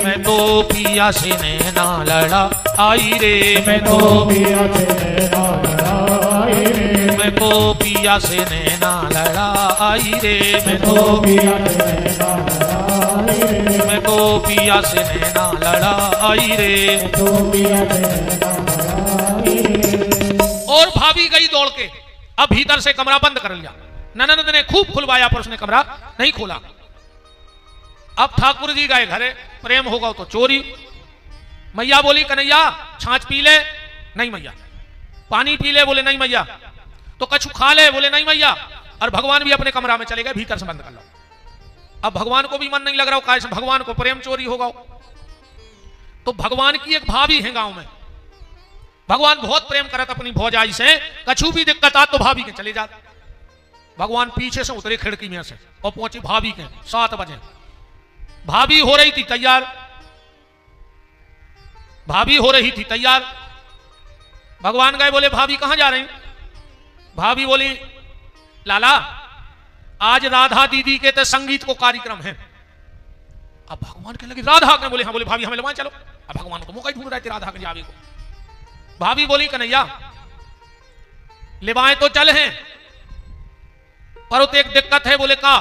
मैं तो पिया से नैना लड़ा आई रे, मैं तो पिया से नैना आई रे, मैं तो पिया से नैना लड़ा आई रे, मैं तो पिया से नैना आई रे, मैं तो पिया से नैना लड़ा आई रे। तो पिया से नैना आई रे। और भाभी गई दौड़ के, अब भीतर से कमरा बंद कर लिया। ननद ने खूब खुलवाया पर उसने कमरा नहीं खोला। अब ठाकुर जी गए घरे, प्रेम होगा तो चोरी। मैया बोली कन्हैया छाछ पी ले, नहीं मैया। पानी पी ले, बोले नहीं मैया। तो कछु खा ले, बोले नहीं मैया। और भगवान भी अपने कमरा में चले गए, भीतर से बंद कर लो। अब भगवान को भी मन नहीं लग रहा हो, कैसे भगवान को प्रेम चोरी होगा। तो भगवान की एक भाभी है गांव में, भगवान बहुत प्रेम करत अपनी भौजाई से, कछु भी दिक्कत आ तो भाभी के चले जाते। भगवान पीछे से उतरे खिड़की में से और पहुंचे भाभी के 7 बजे। भाभी हो रही थी तैयार, भाभी हो रही थी तैयार। भगवान गए, बोले भाभी कहां जा रही? भाभी बोली लाला आज राधा दीदी के तो संगीत को कार्यक्रम है। अब भगवान के लगे राधा के, बोले हाँ, बोले भाभी हमें ले चलो। अब भगवान को मौका ही ढूंढ रहे थे राधा के जावे को। भाभी बोली कन्हैया लेवाएं तो चल हैं, पर तो एक दिक्कत है। बोले का?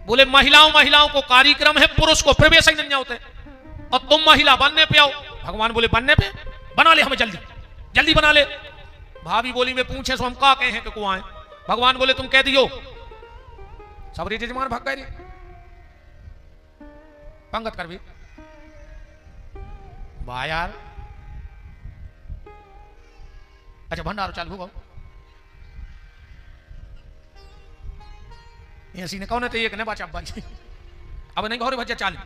बोले महिलाओं को कार्यक्रम है, पुरुष को प्रवेश ही नहीं होते, और तुम महिला बनने पे आओ। भगवान बोले बनने पे? बना ले हमें जल्दी जल्दी बना ले। भाभी बोली मैं पूछे सो हम का कहे हैं कि को आए? भगवान बोले तुम कह दियो। सबरी जजमान भाग गए, पंगत कर भी वाह यार। अच्छा भंडारो चालू होगा ऐसी ने कौन है कि बाचा भाई अब नहीं घोरे भज्जा चालू।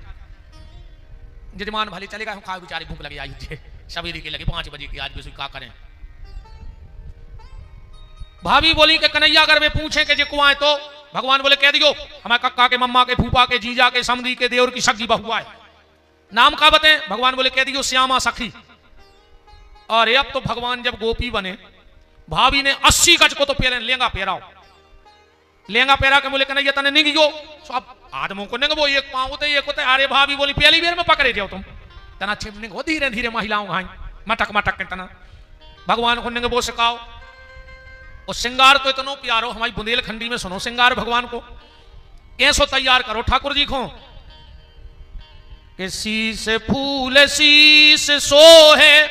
जजमान भले चलेगा, हम खा बेचारे भूख लगी आई थे सवेरे के लगे 5 बजे की, आज भी क्या करें। भाभी बोली कि कन्हैया अगर वे पूछे कि जे को आए तो भगवान बोले कह दियो हमारे कक्का के, मम्मा के, फूफा के, जीजा के, समधी के, देवर की सगी बहू है। नाम का बते? भगवान बोले कह दियो श्यामा सखी। और अब तो भगवान जब गोपी बने, भाभी ने 80 गज को तो पहले लेंगा पेराओ, लेंगा पेरा के बोले कन्हैया तने नहीं गयो। सो अब आदमों को नहीं वो एक पाँव होते एक होते। अरे भाभी बोली पहली बेर में पकड़े जाओ तुम तना छिपने को धीरे धीरे महिलाओं घाई मटक मटक के तना। भगवान को नहीं वो सिखाओ। और श्रृंगार तो इतना प्यारो, हमारी बुंदेलखंडी में सुनो श्रृंगार भगवान को कैसो तैयार करो ठाकुर जी को कि शीस फूल शीस सोहे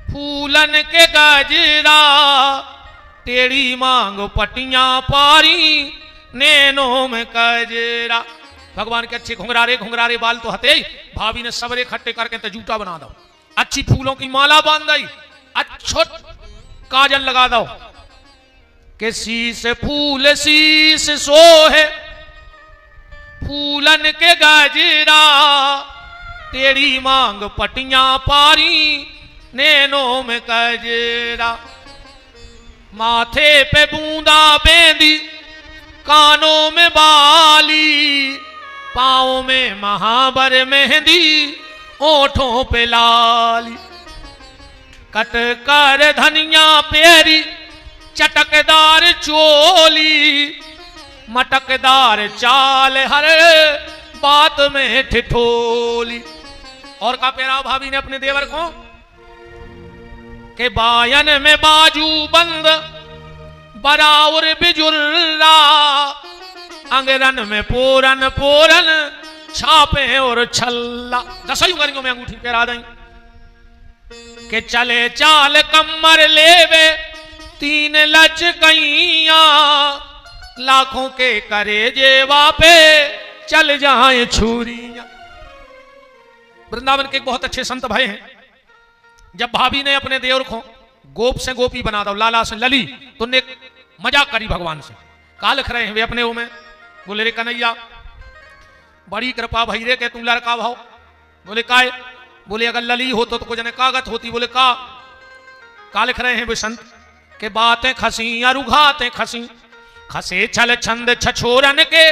फूलन के गजरा, टेढ़ी मांग पटियां पारी नैनों में कजरा। भगवान के अच्छे घुंघरारे घुंघरारे बाल तो हते ही, भाभी ने सबरे खट्टे करके तो जूटा बना दो, अच्छी फूलों की माला बांध दी, अच्छो काजल लगा दो कि शीस फूल शीस सोहे फूलन के गजरा, टेढ़ी मांग पटियां पारी नैनों में कजरा। माथे पे बूंदा बेंदी, कानों में बाली, पाँव में महावर मेहंदी, ओठों पे लाली। कट कर धनिया पेरी चटकदार चोली, मटकदार चाल हर बात में ठिठोली। और का पेरा भाभी ने अपने देवर को के बायन में बाजू बंद बरावर बिजुर्रा, अंगरन में पोरन पोरन छापे और छल्ला। 10 युगनियों में अंगूठी पहरा दें के चले चाल कमर लेवे 3 लचकैया, लाखों के करे जेवा पे चल जाए छुरियां। वृंदावन के बहुत अच्छे संत भाई हैं। जब भाभी ने अपने देवर को गोप से गोपी बना दो, लाला से लली, तो ने मजाक करी भगवान से। का लिख रहे हैं वे अपने वो में? बोले रे कन्हैया बड़ी कृपा भई रे के तुम लड़का भाव। बोले काय? बोले अगर लली हो तो कुछ ने कागत होती। बोले का लिख रहे हैं वे संत के बातें खसी अरुघातें खसी, खसे छल छंद छछोरन के।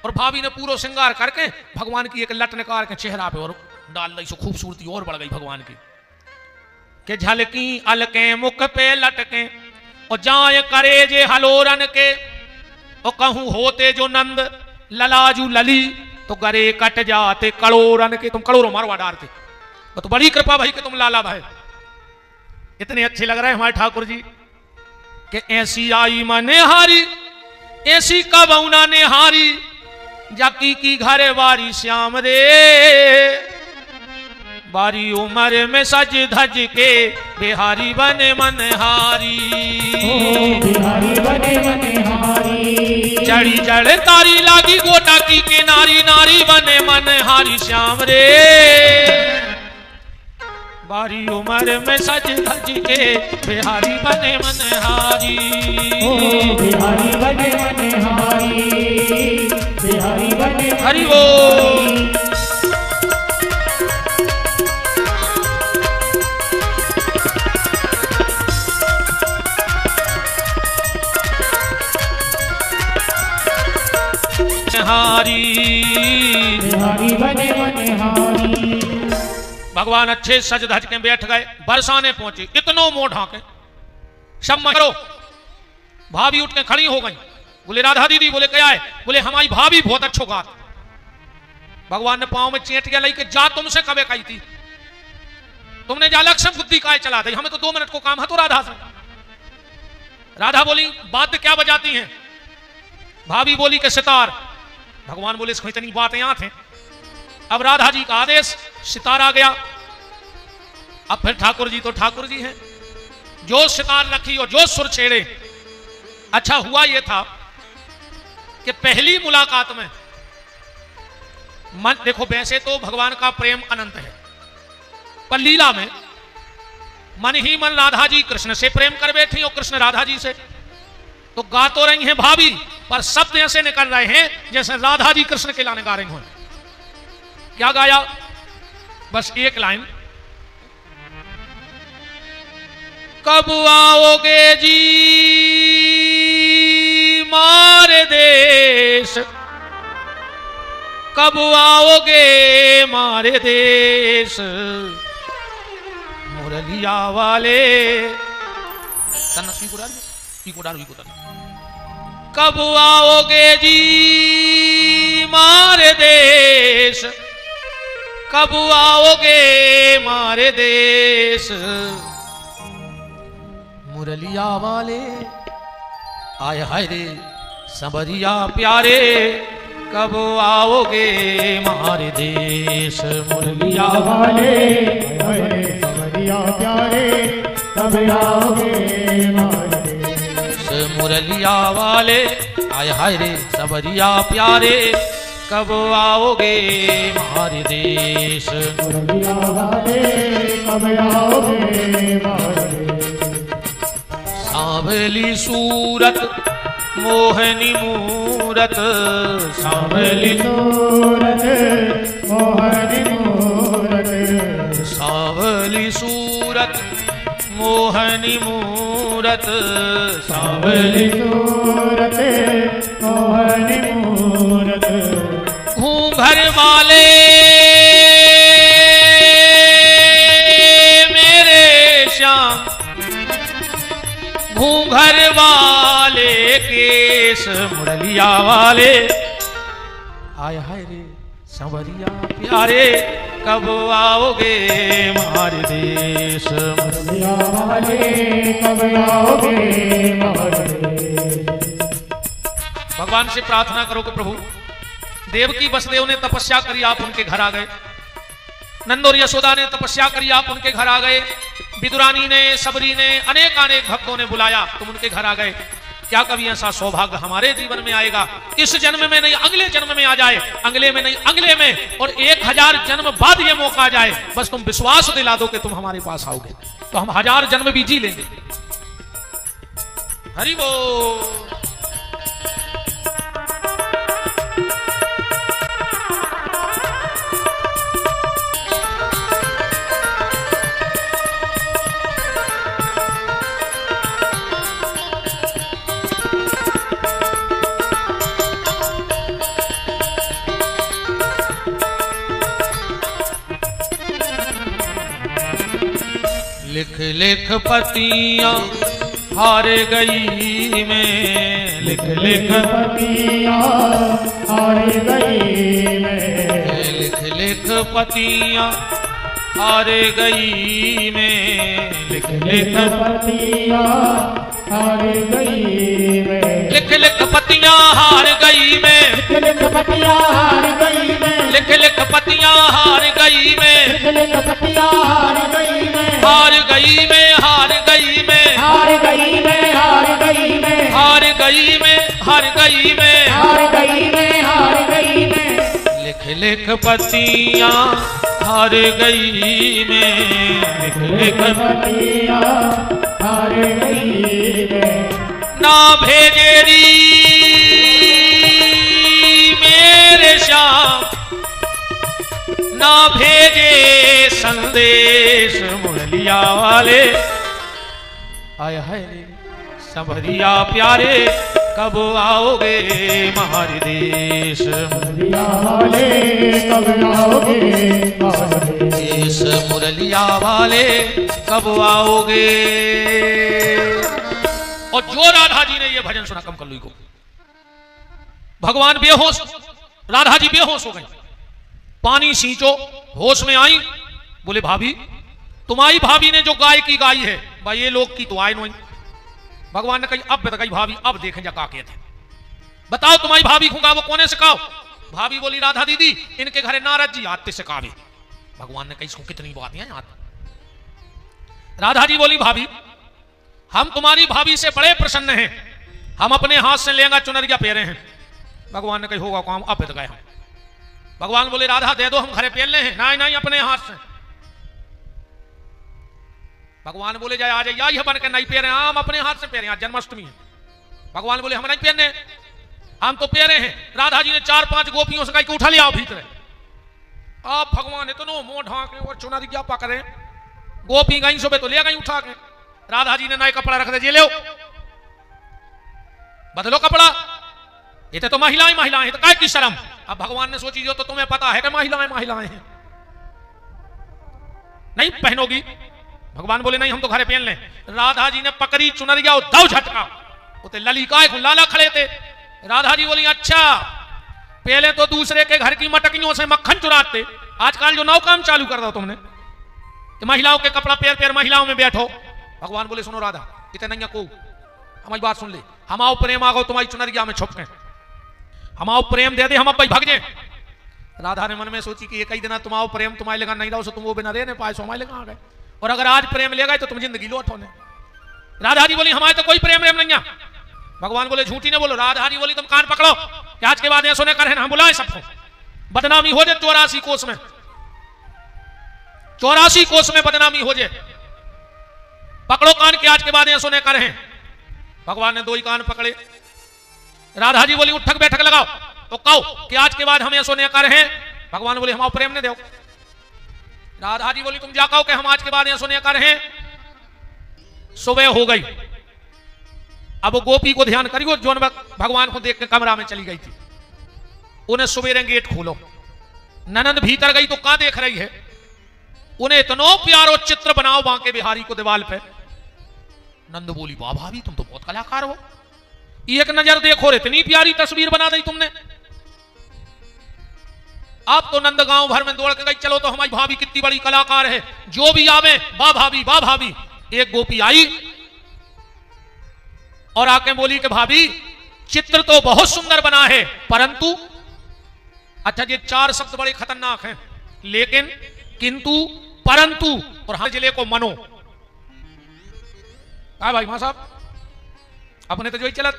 और भाभी ने पूरा श्रृंगार करके भगवान की एक लट निकाल के चेहरा पे और डाल दी, सो खूबसूरती और बढ़ गई भगवान की। के झलकी अलके मुख पे लटके और जाए करे जे हलोरन के, और कहूं होते जो नंद ललाजू लली, तो गरे कट जाते कड़ोरन के। तुम कड़ोरो मारवा डालते। तो बड़ी कृपा भाई कि तुम लाला भाई इतने अच्छे लग रहे हैं हमारे ठाकुर जी कि ऐसी आई मने हारी, ऐसी कबौना ने हारी, जाकी की घरे बारी श्याम रे, बारी उम्र में सज धज के बिहारी बने मनहारी, बिहारी बने मनहारी। जड़ी जड़ तारी लागी गोटा की के नारी, नारी बने मनहारी श्याम रे। बारी उम्र में सज धज के बिहारी बने मनहारी। ओ बिहारी बने मनहारी, बिहारी बने हरि बोल। मनहारी, बिहारी बने मनहारी। भगवान अच्छे सज धज के बैठ गए, बरसाने पहुंचे, इतनो मोह ढाके सब मरो। भाभी उठ के खड़ी हो गई, बोले राधा दीदी, बोले क्या है? बोले हमारी भाभी बहुत अच्छो गात। भगवान ने पांव में चेटिया लाई के जा तुमसे कबे कही थी, तुमने जा लक्ष्य बुद्धि काय चला दी, हमें तो 2 मिनट को काम है तो राधा से। राधा बोली बात क्या बजाती हैं? भाभी बोली के सितार। भगवान बोले इसको इतनी बातें यहां थे। अब राधा जी का आदेश, सितार आ गया। अब फिर ठाकुर जी तो ठाकुर जी हैं, जो सितार रखी और जो सुर छेड़े। अच्छा हुआ यह था कि पहली मुलाकात में मन, देखो वैसे तो भगवान का प्रेम अनंत है, पर लीला में मन ही मन राधा जी कृष्ण से प्रेम कर बैठी और कृष्ण राधा जी से। तो गा तो रही हैं भाभी, पर शब्द ऐसे निकल रहे हैं जैसे राधा जी कृष्ण के लाने गा रही हो। क्या गाया? बस एक लाइन, कब आओगे जी मारे देश, कब आओगे मारे देश, मुरलिया वाले कब आओगे जी मारे देश, कब आओगे मारे देश, मुरलिया वाले आय हाय रे सबरिया प्यारे, कब आओगे मारे देश, मुरलिया वाले सबरिया प्यारे, कब आओगे मारे देश, मुरलिया वाले आय हाय रे सबरिया प्यारे, कब आओगे मारे देश, मुरलिया वाले कब आओगे मारे देश। सांवली सूरत मोहनी मूरत, सांवली सूरत मोहनी मूरत, सांवली सूरत मोहनी मूरत, सांवली सूरत मोहनी मूरत, घूंघर वाले मेरे श्याम, घूंघर वाले केस, मुरलिया वाले हाय हाय रे संवरिया प्यारे, कब आओगे मारे देश, मुरलिया वाले कब आओगे मारे देश। भगवान से प्रार्थना करो कि प्रभु, देवकी वसुदेव ने तपस्या करी, आप उनके घर आ गए। नंद और यशोदा ने तपस्या करी, आप उनके घर आ गए। विदुरानी ने, सबरी ने, अनेक भक्तों ने बुलाया, तुम उनके घर आ गए। क्या कभी ऐसा सौभाग्य हमारे जीवन में आएगा? इस जन्म में नहीं अगले जन्म में आ जाए, अगले में नहीं अगले में, और 1000 जन्म बाद ये मौका आ जाए। बस तुम विश्वास दिला दो कि तुम हमारे पास आओगे तो हम 1000 जन्म भी जी लेंगे। हरि बोल। लिख लिख पतियां हार गई मैं, लिख लिख पतियां हार गई मैं, लिख लिख पतियां हार गई मैं, लिख लिख पतियां हार गई मैं, लिख लिख पतियां हार गई मैं, लिख पतियां हार गई मैं, लिख लिख पतियां हार गई मैं, लिख पतियां हार गई मैं, हार गई मैं, हार गई मैं, हार गई मैं, हार गई मैं, हार गई मैं, हार गई मैं, हार गई मैं, हार गई मैं, लिख लिख पतियां हार गई मैं, लिख पतियां हार गई मैं, ना भेजेरी मेरे श्याम, ना भेजे संदेश मुरलिया वाले। आय हाय रे संवरिया प्यारे कब आओगे हमारे देश, मुरलिया वाले कब आओगे हमारे देश मुरलिया वाले कब आओगे। और जो राधा जी ने ये भजन सुना कम कल्लू को, भगवान बेहोश, राधा जी बेहोश हो गई। पानी सींचो, होश में आई, बोले भाभी तुम्हारी भाभी ने जो गाय की गाई है भाई ये लोग की तो आए नहीं। भगवान ने कही अब बता गई भाभी, अब देखें जा का थे, बताओ तुम्हारी भाभी खुगा वो कोने से खाओ। भाभी बोली राधा दीदी इनके घरे नारद जी आते से कावे। भगवान ने कही इसको कितनी बात है। राधा जी बोली भाभी हम तुम्हारी भाभी से बड़े प्रसन्न हैं, हम अपने हाथ से लेंगा चुनरिया पेरे हैं। भगवान ने कही होगा काम, अब बत गए हम। भगवान बोले राधा दे दो हम घरे पेल ले हैं। नहीं नहीं अपने हाथ से। भगवान बोले जाए आ जाइए यह बन के नहीं पेरे, हम अपने हाथ से पेरे, आज जन्माष्टमी है। भगवान बोले हम नहीं पेरने, हम तो पेरे हैं। राधा जी ने 4-5 गोपियों से कही उठा लिया भीतर। आप भगवान इतनो मुंह ढाके और चुनरिया पकड़े, गोपी गई सुबह तो ले गई उठा के। राधा जी ने नए कपड़ा रख दे, जे लो बदलो कपड़ा, ये तो महिलाएं महिलाएं तो काय की शर्म। अब भगवान ने सोची जो तो तुम्हें पता है कि महिलाएं महिलाएं हैं, नहीं पहनोगी। भगवान बोले नहीं हम तो घरे पहन लें। राधा जी ने पकड़ी चुनरिया और दव झटका, उते ललिकाए को लाला खड़े थे। राधा जी बोली अच्छा पहले तो दूसरे के घर की मटकियों से मक्खन चुराते, आजकल जो नौ काम चालू कर दो तुमने कि महिलाओं के कपड़ा पैर पैर महिलाओं में बैठो। भगवान बोले सुनो राधा इतने नहीं को हमारी बात सुन ले, हम आओ प्रेम आ गो तुम्हारी चुनरिया में छुप के, हम आओ प्रेम दे दे हम अब भाई भाग जाए। राधा ने मन में सोची कि ये कई दिन तुम आओ प्रेम तुम्हारे लगा नहीं रहो सो तुम वो बिना रहने पाए सो हमारे लगा आ गए, और अगर आज प्रेम ले गए तो तुम जिंदगी लौट होने। राधा जी बोली हमारे तो कोई प्रेम प्रेम नहीं है। भगवान बोले झूठी ने बोलो। राधा जी बोली तुम कान पकड़ो कि आज के बाद ऐसो नहीं करे, हम बुलाए सबको, बदनामी हो जाए 84 कोस में, 84 कोस में बदनामी हो जाए। पकड़ो कान के आज के बाद ऐसो नहीं करे। भगवान ने 2 ही कान पकड़े। राधा जी बोली उठक बैठक लगाओ तो कहो कि आज के बाद हम ऐसो नहीं करे। भगवान बोले हम प्रेम ने दो। राधा जी बोली तुम जा कहो कि हम आज के बाद ऐसो नहीं करे। सुबह हो गई। अब वो गोपी को ध्यान करियो जो भगवान को देख के कमरा में चली गई थी। उन्हें सवेरे गेट खोलो, ननंद भीतर गई तो कहां देख रही है, उन्हें इतनो प्यारो चित्र बनाओ बांके बिहारी को दीवाल पे। नंद बोली वाह भाभी तुम तो बहुत कलाकार हो, एक नजर देखो रे इतनी प्यारी तस्वीर बना दी तुमने। अब तो नंद गांव भर में दौड़ के गई, चलो तो हमारी भाभी कितनी बड़ी कलाकार है, जो भी आवे वाह भाभी वाह भाभी। एक गोपी आई और आके बोली कि भाभी चित्र तो बहुत सुंदर बना है, परंतु अच्छा ये 4 शब्द बड़े खतरनाक हैं, लेकिन किंतु परंतु और हर जिले को मनो। कहा भाई मां साहब अपने तो जो ही चलत,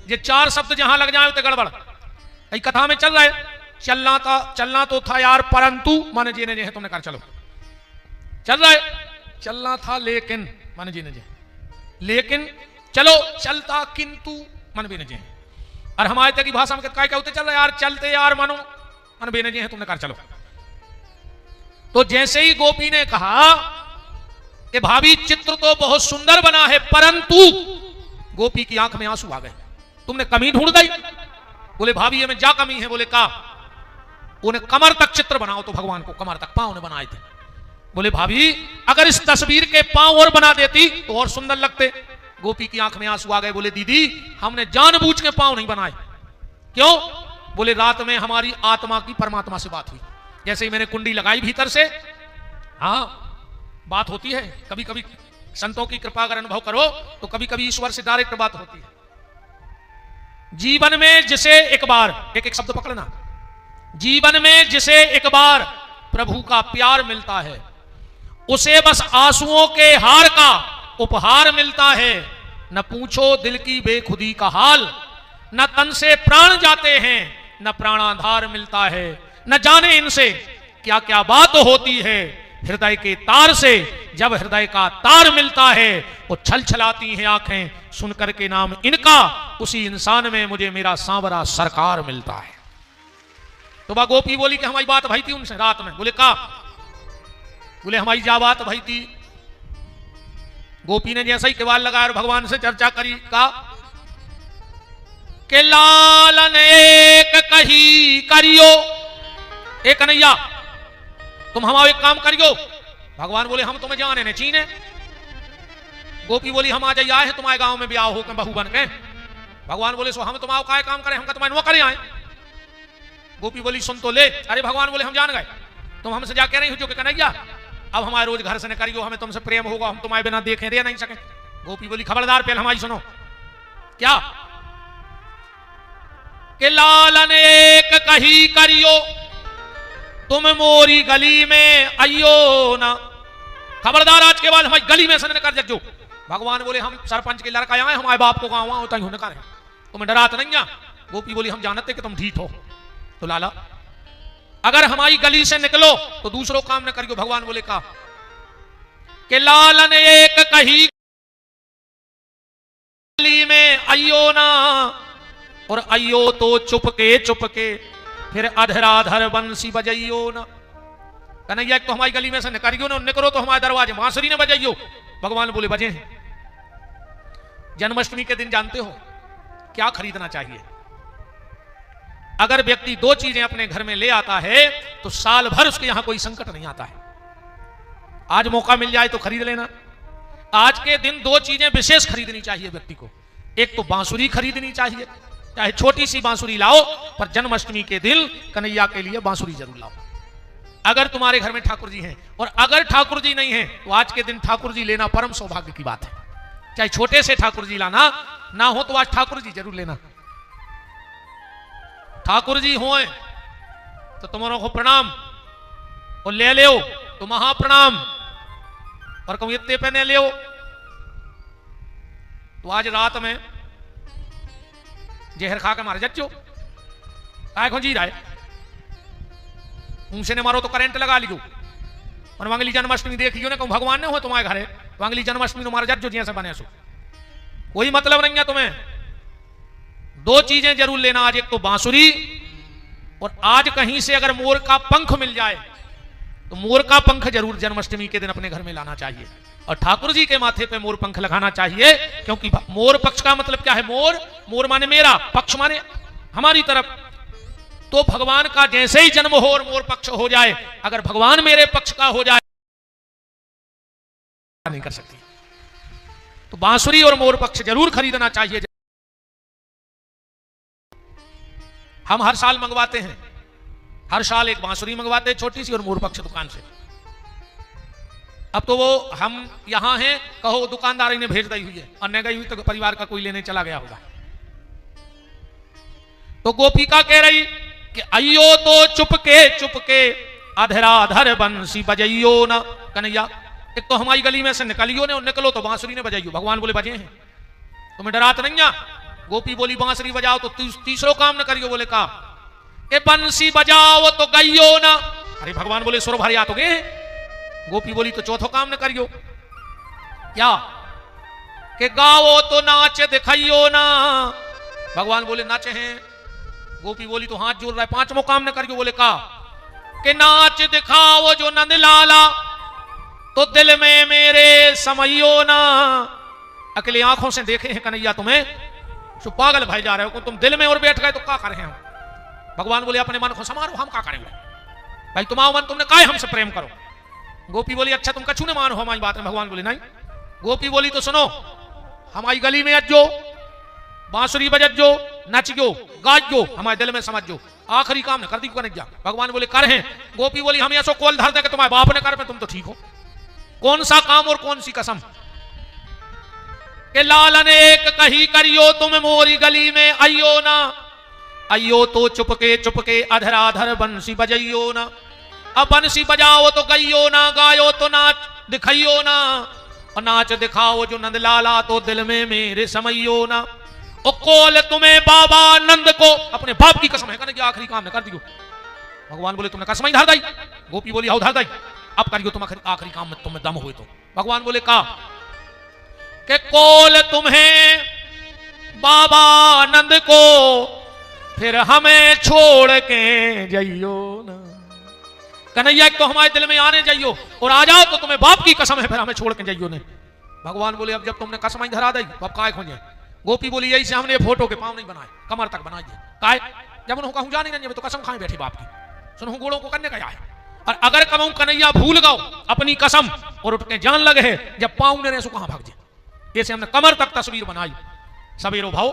ये 4 शब्द जहां लग जाए तो गड़बड़। कई कथा में चल रहा है चलना तो था यार, परंतु माने जी ने जे है तुमने कर चलो। चल रहा है चलना था लेकिन माने जी ने जे, लेकिन चलो चलता किंतु मन बेने जे। और हमारे तक की भाषा में क्या होते चल रहा है यार चलते यार मानो मन बेने जे है तुमने कर चलो। तो जैसे ही गोपी ने कहा कि भाभी चित्र तो बहुत सुंदर बना है, परंतु गोपी की आंख में आंसू आ गए। तुमने कमी ढूंढ गई। बोले भाभी ये में जा कमी है। बोले का, उन्हें कमर तक चित्र बनाओ तो भगवान को कमर तक पांव ने बनाए थे। बोले भाभी अगर इस तस्वीर के पांव और बना देती तो और सुंदर लगते। गोपी की आंख में आंसू आ गए। बोले दीदी हमने जानबूझ के पांव नहीं बनाए। क्यों? बोले रात में हमारी आत्मा की परमात्मा से बात हुई, जैसे ही मैंने कुंडी लगाई भीतर से, हाँ बात होती है। कभी कभी संतों की कृपा अगर अनुभव करो तो कभी कभी ईश्वर से डायरेक्ट बात होती है। जीवन में जिसे एक बार, एक एक शब्द पकड़ना, जीवन में जिसे एक बार प्रभु का प्यार मिलता है उसे बस आंसुओं के हार का उपहार मिलता है। न पूछो दिल की बेखुदी का हाल, न तन से प्राण जाते हैं, न प्राणाधार मिलता है, न जाने इनसे क्या क्या बात होती है। हृदय के तार से जब हृदय का तार मिलता है वो छल छलाती हैं आंखें, सुनकर के नाम इनका उसी इंसान में मुझे मेरा सांवरा सरकार मिलता है। तो वह गोपी बोली कि हमारी बात भई थी उनसे रात में। बोले का? बोले हमारी क्या बात भई थी? गोपी ने जैसा ही केवाल लगाया और भगवान से चर्चा करी, का के लालन एक कही करियो, एक कन्हैया तुम हमारा एक काम करियो। भगवान बोले हम तुम्हें जाने ने चीने। गोपी बोली हम आ जाइए आए तुम्हारे गांव में ब्याह हो के बहू बन के। भगवान बोले सो हम तुम्हारा काय काम करें, हम तुम्हारे नो करे आए। गोपी बोली सुन तो ले। अरे भगवान बोले हम जान गए, तुम हमसे जा कह रही हो जो कि कन्हैया अब हमारे रोज घर से न करियो, हमें तुमसे प्रेम होगा, हम तुम्हारे बिना देखें रह नहीं सके। गोपी बोली खबरदार पहले हमारी सुनो। क्या? कि लालन एक कही करियो तुम मोरी गली में आइयो ना। खबरदार आज के बाद हमारी गली में से न कर जो। भगवान बोले हम सरपंच के लड़का आए, हमारे बाप को गाँव होता ही करे, तुम्हें डरात नहीं है। गोपी बोली हम जानते कि तुम ढीठ हो, तो लाला अगर हमारी गली से निकलो तो दूसरों काम न करियो। भगवान बोले का कि लालन एक कही गली में आइयो ना, और आइयो तो चुपके फिर अधराधर बंसी बजाइयो ना। कन्हैया तो हमारी गली में से निकलियो ना, निकलो तो हमारे दरवाजे बांसुरी ने बजाइयो। भगवान बोले बजे हैं। जन्माष्टमी के दिन जानते हो क्या खरीदना चाहिए? अगर व्यक्ति दो चीजें अपने घर में ले आता है तो साल भर उसके यहां कोई संकट नहीं आता है। आज मौका मिल जाए तो खरीद लेना। आज के दिन दो चीजें विशेष खरीदनी चाहिए व्यक्ति को। एक तो बांसुरी खरीदनी चाहिए, चाहे छोटी सी बांसुरी लाओ, पर जन्माष्टमी के दिन कन्हैया के लिए बांसुरी जरूर लाओ। अगर तुम्हारे घर में ठाकुर जी हैं, और अगर ठाकुर जी नहीं हैं तो आज के दिन ठाकुर जी लेना परम सौभाग्य की बात है। चाहे छोटे से ठाकुर जी लाना, ना हो तो आज ठाकुर जी जरूर लेना। ठाकुर जी हो तो तुम्हारों को प्रणाम, और ले ले तो महाप्रणाम, और कहूं इतने पे ने ले। तो आज रात में जहर खा के मारे जच्चो काय खो जी रहा है, उनसे ने मारो तो करंट लगा लियो। और वांगली जन्माष्टमी देखियो ना, कहूं भगवान ने हो तुम्हारे घर है, वांगली जन्माष्टमी तुम्हारे जज्जो जी से बने सो कोई मतलब नहीं है तुम्हें। दो चीजें जरूर लेना आज, एक तो बांसुरी, और आज कहीं से अगर मोर का पंख मिल जाए तो मोर का पंख जरूर जन्माष्टमी के दिन अपने घर में लाना चाहिए, और ठाकुर जी के माथे पे मोर पंख लगाना चाहिए। क्योंकि मोर पक्ष का मतलब क्या है? मोर माने मेरा, पक्ष माने हमारी तरफ। तो भगवान का जैसे ही जन्म हो और मोर पक्ष हो जाए, अगर भगवान मेरे पक्ष का हो जाए नहीं कर सकती। तो बांसुरी और मोर पक्ष जरूर खरीदना चाहिए। हम हर साल मंगवाते हैं, हर साल एक बांसुरी मंगवाते हैं छोटी सी, और मोर पक्ष दुकान से। अब तो वो हम यहां हैं, कहो दुकानदारी ने भेज दी हुई है, और न गई हुई तो परिवार का कोई लेने चला गया होगा। तो गोपिका कह रही कि अयो तो चुपके अधराधर बंसी बजाइयो ना। कन्हैया एक तो हमारी गली में से निकलियो ने, और निकलो तो बांसुरी ने बजाइयो। भगवान बोले बजे हैं, तुम्हें डरात नहीं है। गोपी बोली बांसुरी बजाओ तो तीसरो काम न करियो। बोले का ए बंसी बजाओ तो गइयो ना। अरे भगवान बोले सुर भर या तो गए। गोपी बोली तो चौथो काम न करियो। क्या? के गाओ तो नाच दिखाइयो ना। भगवान बोले नाचे हैं। गोपी बोली तो हाथ जोड़ रहा है, पांचवो काम न करियो। बोले का के नाच दिखाओ जो नंद लाला, तो दिल में मेरे समइयो ना। अकेले आंखों से देखे हैं कन्हैया तुम्हें, तो पागल भाई जा रहे हो, तुम दिल में और बैठ गए तो क्या करें हम। भगवान बोले अपने मन को समारो, हम क्या करेंगे भाई, तुम्हारा मन तुमने काय हमसे प्रेम करो। गोपी बोली अच्छा तुम कछु न मानो हमारी बात में। भगवान बोले नहीं। गोपी बोली तो सुनो, हमारी गली में अज्जो, बांसुरी बजो, नचो, गाजो, हमारे दिल में समझो, आखिरी काम ने कर दी कन्हैया। भगवान बोले कर हैं। गोपी बोली हम ऐसो कोल धर दे कि तुम्हारे बाप ने कर पे तुम तो ठीक हो। कौन सा काम और कौन सी कसम? के लालन एक कही करियो तुम मोरी गली में आइयो ना। आइयो तो चुपके अधराधर बंसी बजाइयो ना। अब बंसी बजाओ तो गइयो ना, गायो तो नाच दिखाइयो ना। और नाच दिखाओ जो नंद लाला, तो दिल में मेरे समइयो ना। और कोल तुम्हें बाबा नंद को, अपने बाप की कसम है, कहने की आखिरी काम ने कर दियो। भगवान बोले तुमने कसम ही धर दी। गोपी बोली आओ धर दी, अब करियो तुम आखिरी काम में तुम्हें दम हुए तो। भगवान बोले का कि कोल तुम्हें बाबा आनंद को फिर हमें छोड़ के जाइयो ना। कन्हैया तो हमारे दिल में आने जाइयो और आ जाओ तो तुम्हें बाप की कसम है फिर हमें छोड़ के जाइयो ने। भगवान बोले अब जब तुमने कसम ही धरा दी तो अब काय खोजे। गोपी बोली यही से हमने फोटो के पांव नहीं बनाए, कमर तक बनाइए। काय जब उन्होंने कहूं जाने नहीं तो कसम खाए बैठे बाप की, सुनो गोड़ों को करने का है। और अगर कहूं कन्हैया भूल गओ अपनी कसम और उठ के जान लगे है जब पांव ने सो कहां भाग जाए। ऐसे हमने कमर तक तस्वीर बनाई। सवेरो भाव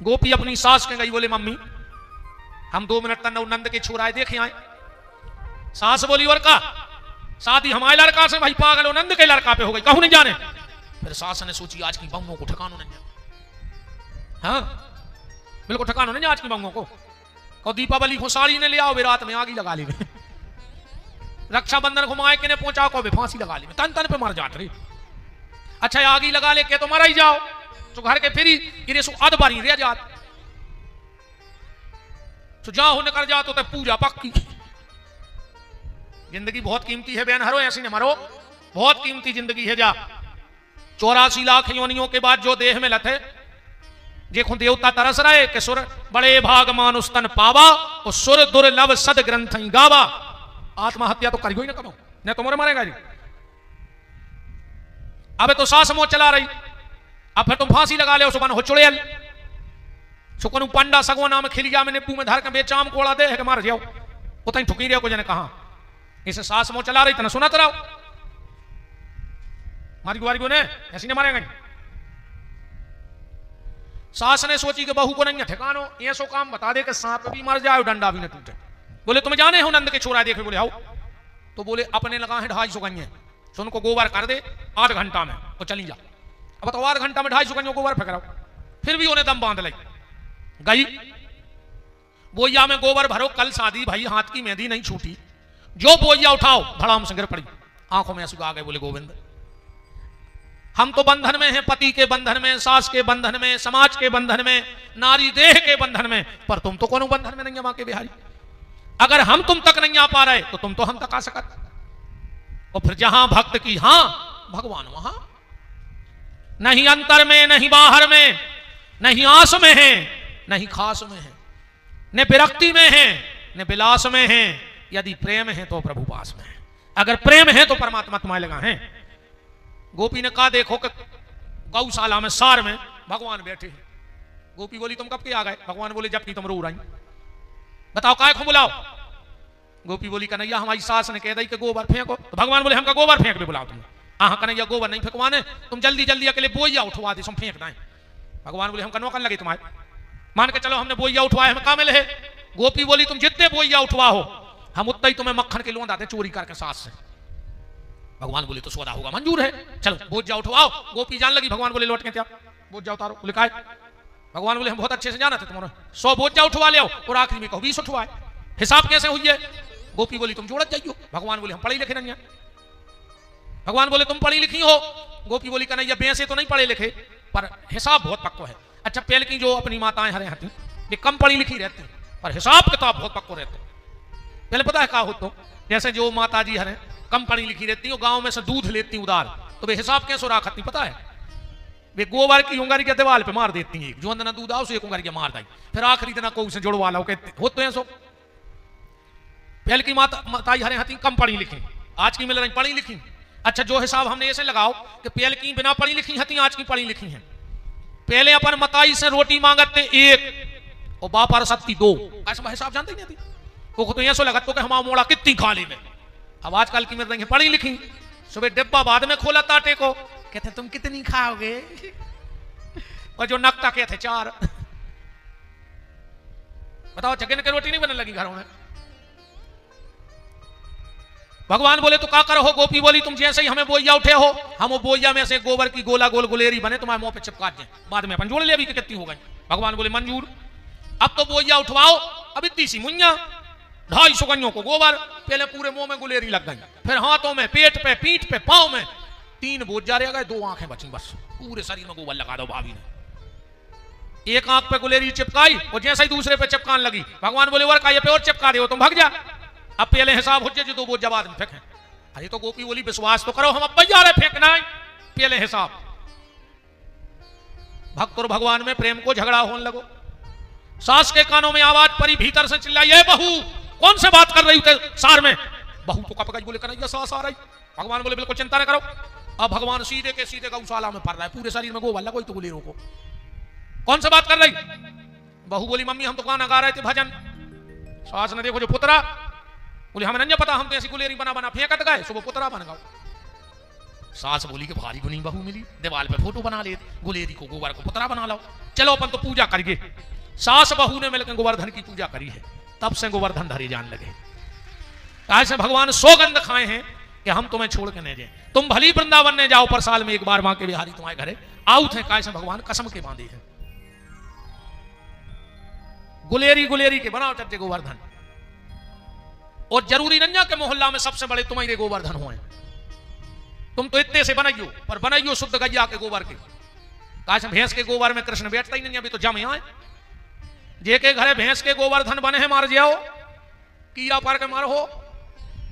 गोपी अपनी सास के गई, बोले मम्मी हम 2 मिनट तक नंद के छोराए देखे आए। सास बोली और का शादी हमारे लड़का से भाई पागल हो नंद के लड़का पे हो गई, कहूं नहीं जाने। फिर सास ने सोची आज की बहू को ठिकानो नहीं, हाँ बिल्कुल ठिकानो नहीं आज की बहू को। और दीपावली को साड़ी ने ले आओ वे रात में आग ही लगा ली, रक्षाबंधन घुमाए के ने पहुंचाओ को फांसी लगा ली, तन तन पे मर जात रही। अच्छा आग ही लगा ले के तो मर ही जाओ तो घर के फिर इरे सो अध बारी रह जात तो जाओ निकल जाओ तो पूजा पक्की। जिंदगी बहुत कीमती है बहन, हरो ऐसी न मरो, बहुत कीमती जिंदगी है। जा 84 लाख योनियों के बाद जो देह में लथे देखो देवता तरस रहे कि सुर बड़े भाग मानुष तन पावा और सुर दुर्लभ सद ग्रंथ गावा। आत्महत्या तो करियो ही ना करो न तुम्हारे मारेगा जी। अब तो सास मोह चला रही, अब फिर तुम फांसी लगा ले सुबह हो चुड़ैल सुकनु पंडा सगो नाम खिलिया में निपू में धर के बेचाम कोड़ा दे है मार जाओ उतनी ठुकी रहे को जने कहा। इसे सास मोह चला रही तना सुना तो मारी गुआरी को ने ऐसी ने मारेगा। सास ने सोची कि बहू को नहीं ठिकानो ये सो काम बता दे कि सांप भी मर जाए डंडा भी न टूटे। बोले तुम जाने हो नंद के छोरा देखे, बोले आओ तो बोले अपने लगा है 250 गंजे सुन को गोबर कर दे 8 घंटा में तो चली जा। अब तो 8 घंटा में 250 गंजों गोबर फेंक रहा। फिर भी उन्हें दम बांध ली गई बोइया में गोबर भरो कल शादी भाई हाथ की मेहंदी नहीं छूटी। जो बोइया उठाओ धड़ाम से गिर पड़ी, आंखों में आंसू आ गए। बोले गोविंद हम तो बंधन में हैं, पति के बंधन में, सास के बंधन में, समाज के बंधन में, नारी देह के बंधन में, पर तुम तो कोनो बंधन में नहीं है मां के बिहारी। अगर हम तुम तक नहीं आ पा रहे तो तुम तो हम तक आ सकत। और फिर जहां भक्त की हां भगवान वहां, नहीं अंतर में नहीं बाहर में, नहीं आस में है नहीं खास में है, न विरक्ति में है न विलास में है। यदि प्रेम है तो प्रभु पास में है, अगर प्रेम है तो परमात्मा तुम्हारे लगा है। गोपी ने कहा देखो कि गौशाला में सार में भगवान बैठे हैं। गोपी बोली तुम कब के आ गए? भगवान बोले जबकि तुम रो रही, बताओ काय को बुलाओ? गोपी बोली कन्हैया हमारी सास ने कह दी कि गोबर फेंको। तो भगवान बोले हमका गोबर फेंक भी बुलाओ तुम। हाँ कन्हैया गोबर नहीं फेंकवाने, तुम जल्दी जल्दी अकेले बोइया उठवा दे, फेंक दें। भगवान बोले हम कनवा कर लगे तुम्हारे, मान के चलो हमने बोइया उठवाए हमें काम है। गोपी बोली तुम जितने बोइया उठवा हो हम उतना ही तुम्हें मक्खन के लोन आते चोरी करके सास से। भगवान बोले तो सौदा होगा मंजूर है, चलो बोझ उठवाओ। गोपी जान लगी, भगवान बोले लौट के क्या बोझ उतारो। बोले काय? भगवान बोले हम बहुत अच्छे से जाना थे तुम्हारा 100 बोझ उठवा ले और आखिरी में कहो 20 उठवाए, हिसाब कैसे हुई है? गोपी बोली तुम जोड़त जाइयो। भगवान बोले हम पढ़े लिखे नहीं है। भगवान बोले तुम पढ़ी लिखी हो? गोपी बोली कन्हैया बेसे तो नहीं पढ़े लिखे पर हिसाब बहुत पक्को है। अच्छा पहले की जो अपनी माताएं हरे हाथी ये कम पढ़ी लिखी रहती पर हिसाब किताब बहुत पक्को रहते। पहले पता है क्या हो तो जैसे जो माता जी हरे कम पढ़ी लिखी रहती हो, गांव में से दूध लेती उधार, तो वे हिसाब कैसे राखती पता है? वे गोबर की उंगारी के दीवार पे मार देती है, जो अंदर दूध आओ से एक उंगारी के मार दी, फिर आखिरी दिन को उसे जुड़वा लो कहते हो तो ऐसो। पहले की माता हरे हाथी कम पढ़ी लिखी, आज की मिल रही पढ़ी लिखी। अच्छा जो हिसाब हमने ऐसे लगाओ कि पहले की बिना पढ़ी लिखी हती, आज की पढ़ी लिखी है। पहले अपन मताई से रोटी मांगते 1 और बाप सत्ती 2, ऐसा हिसाब जानते नहीं थी। वो तो ऐसा लगा तो कि हमारा मोड़ा कितनी खा ले में। अब आजकल की मिल रही है पढ़ी लिखी, सुबह डिब्बा बाद में खोला ताटे को, कहते तुम कितनी खाओगे, और जो नकता कहते 4। बताओ जगन की रोटी नहीं बनने लगी घरों में। भगवान बोले तो क्या करो हो? गोपी बोली तुम जैसे ही हमें बोइया उठे हो, हम वो बोइया में से गोबर की गोला गोल गुलेरी बने तुम्हारे मुंह पे चिपका दें, बाद में अपन जोड़ ले अभी कितनी हो गई। भगवान बोले मंजूर। अब तो बोइया उठवाओ, अब इतनी सी मुइया 250 गंजों को गोबर, पहले पूरे मुंह में गुलेरी लग गई, फिर हाथों में, पेट पे, पीठ पे, पांव में 3 बोझ जा रह गए, 2 आंखें बची, बस पूरे शरीर में गोबर लगा दो भाभी ने। एक आंख पे गुलेरी चिपकाई और जैसे ही दूसरे पे चिपकाने लगी, भगवान बोले वर का ये पे और चिपका दे, तुम भाग जा, अब पहले हिसाब हो जाए जो वो जवाब में फेंके। अरे तो गोपी बोली विश्वास तो करो, हम अब जा रहे फेंकना है, पहले हिसाब। भक्त और भगवान में प्रेम को झगड़ा होने लगो। सास के कानों में आवाज पड़ी, भीतर से चिल्लाई, ये बहू कौन से बात कर रही थे सार में? बहू तो कपकाई बोले कन्हैया सास आ रही। भगवान बोले बिल्कुल चिंता न करो। अब भगवान सीधे के सीधे गौशाला में पड़ रहा है, पूरे शरीर में गोबर लगा, तो बोले रोको कौन से बात कर रही? बहू बोली मम्मी हम तो गाना गा रहे थे भजन। सास ने देखो जो पुतरा, बोले हमें नहीं पता, हम तो ऐसी गुलेरी बना बना फेंकत गए, सुबह पुतरा बन गए। सास बोली कि भारी गुनी बहू मिली, दीवार पे फोटो बना ले, गुलेरी को गोबर को पुतरा बना लो, चलो अपन तो पूजा करिए। सास बहू ने मिलकर गोवर्धन की पूजा करी है, तब से गोवर्धन धरे जान लगे। ऐसे भगवान सौगंध खाए हैं कि हम तुम्हें छोड़ के नहीं जाए, तुम भली वृंदावन ने जाओ पर साल में एक बार बांके बिहारी तुम्हारे घरे आउट है। कैसे भगवान कसम के बांधे हैं, गुलेरी गुलेरी के बनाओ चर्चे गोवर्धन। और जरूरी नन्या के मोहल्ला में सबसे बड़े तुम्हारे गोवर्धन हुए, तुम तो इतने से बनाइयो, पर बनाइयो शुद्ध गैया के गोबर के। कैसे भैंस के गोबर में कृष्ण बैठता ही नहीं, अभी तो जम आए। जे के घरे भैंस के गोवर्धन बने हैं मार जाओ, कीड़ा पार के मार हो।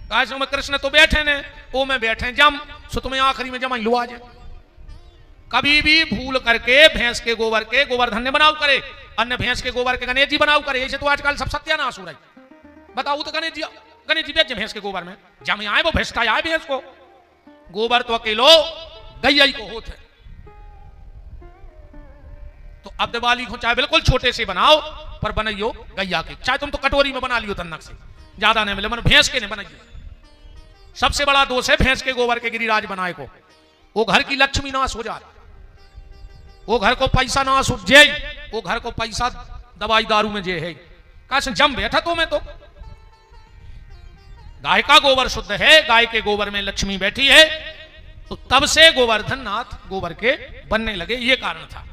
कैसे में कृष्ण तो बैठे ने, वो में बैठे जम, सो तुम्हें आखिरी में जमा लो आ जाए। कभी भी भूल करके भैंस के गोबर के गोवर्धन ने बनाओ करे, अन्य भैंस के गोबर के गणेश जी बनाओ करे। ऐसे तो आजकल सब सत्यानाश हो रहा है। बताओ तो गणेश जी बेच भैंस के गोबर में जम आए, वो भैंस का आए भैंस को। गोबर तो अकेलो गैया को होते। तो अब दिवाली को चाहे बिल्कुल छोटे से बनाओ, पर बनाइयो गैया के। चाहे तुम तो कटोरी में बना लियो तन्नक से, ज्यादा नहीं मिले, मन भैंस के नहीं बनाइयो। सबसे बड़ा दोष है भैंस के गोबर के गिरिराज बनाए को। वो घर की लक्ष्मी नाश हो जाए, वो घर को पैसा नाश हो जाए, वो घर को पैसा दवाई दारू में जे है। कैसे जम बैठा तो मैं तो गाय का गोबर शुद्ध है, गाय के गोबर में लक्ष्मी बैठी है, तो तब से गोवर्धन नाथ गोबर के बनने लगे, ये कारण था।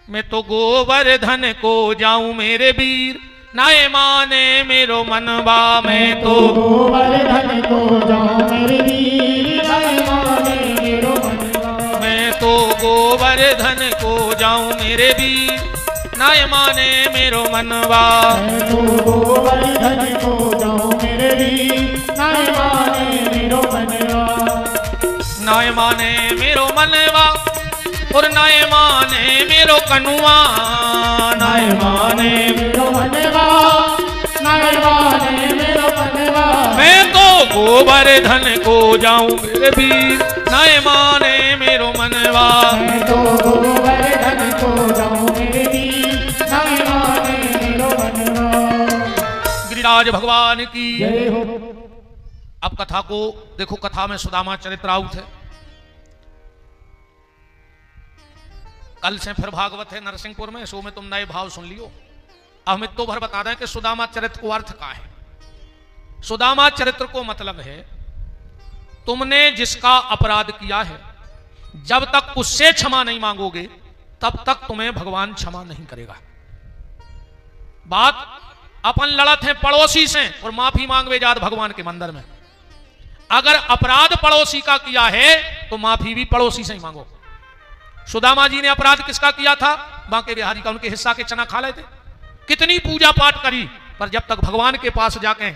मैं तो गोवर्धन को जाऊं मेरे वीर, नाए माने मेरो मनवा। मैं तो गोवर्धन को जाऊं मेरे वीर, नाए माने मेरो मनवा। मैं तो गोवर्धन को जाऊं मेरे वीर, नाए माने मेरो मनवा। मैं तो गोवर्धन को जाऊं मेरे वीर, नाए माने मेरो मनवा। नाए माने मेरो मनवा और नाए माने मेरो कनुआ। नाए माने मेरो मनवा, नाए माने मेरो मनवा। मैं तो गोवर्धन को जाऊं मेरे वीर, नाए माने मेरो मनवा। मैं तो गोवर्धन को जाऊं मेरे वीर, नाए माने मेरो मनवा। गिरिराज भगवान की जय हो। अब कथा को देखो, कथा में सुदामा चरित्र आउट है। कल से फिर भागवत है नरसिंहपुर में, सो में तुम नए भाव सुन लियो। अब हम तो भर बता दें कि सुदामा चरित्र को अर्थ का है। सुदामा चरित्र को मतलब है तुमने जिसका अपराध किया है, जब तक उससे क्षमा नहीं मांगोगे तब तक तुम्हें भगवान क्षमा नहीं करेगा। बात अपन लड़त है पड़ोसी से और माफी मांगवे जात भगवान के मंदिर में। अगर अपराध पड़ोसी का किया है तो माफी भी पड़ोसी से ही मांगो। सुदामा जी ने अपराध किसका किया था? बांके बिहारी का, उनके हिस्सा के चना खा लेते। कितनी पूजा पाठ करी, पर जब तक भगवान के पास जाके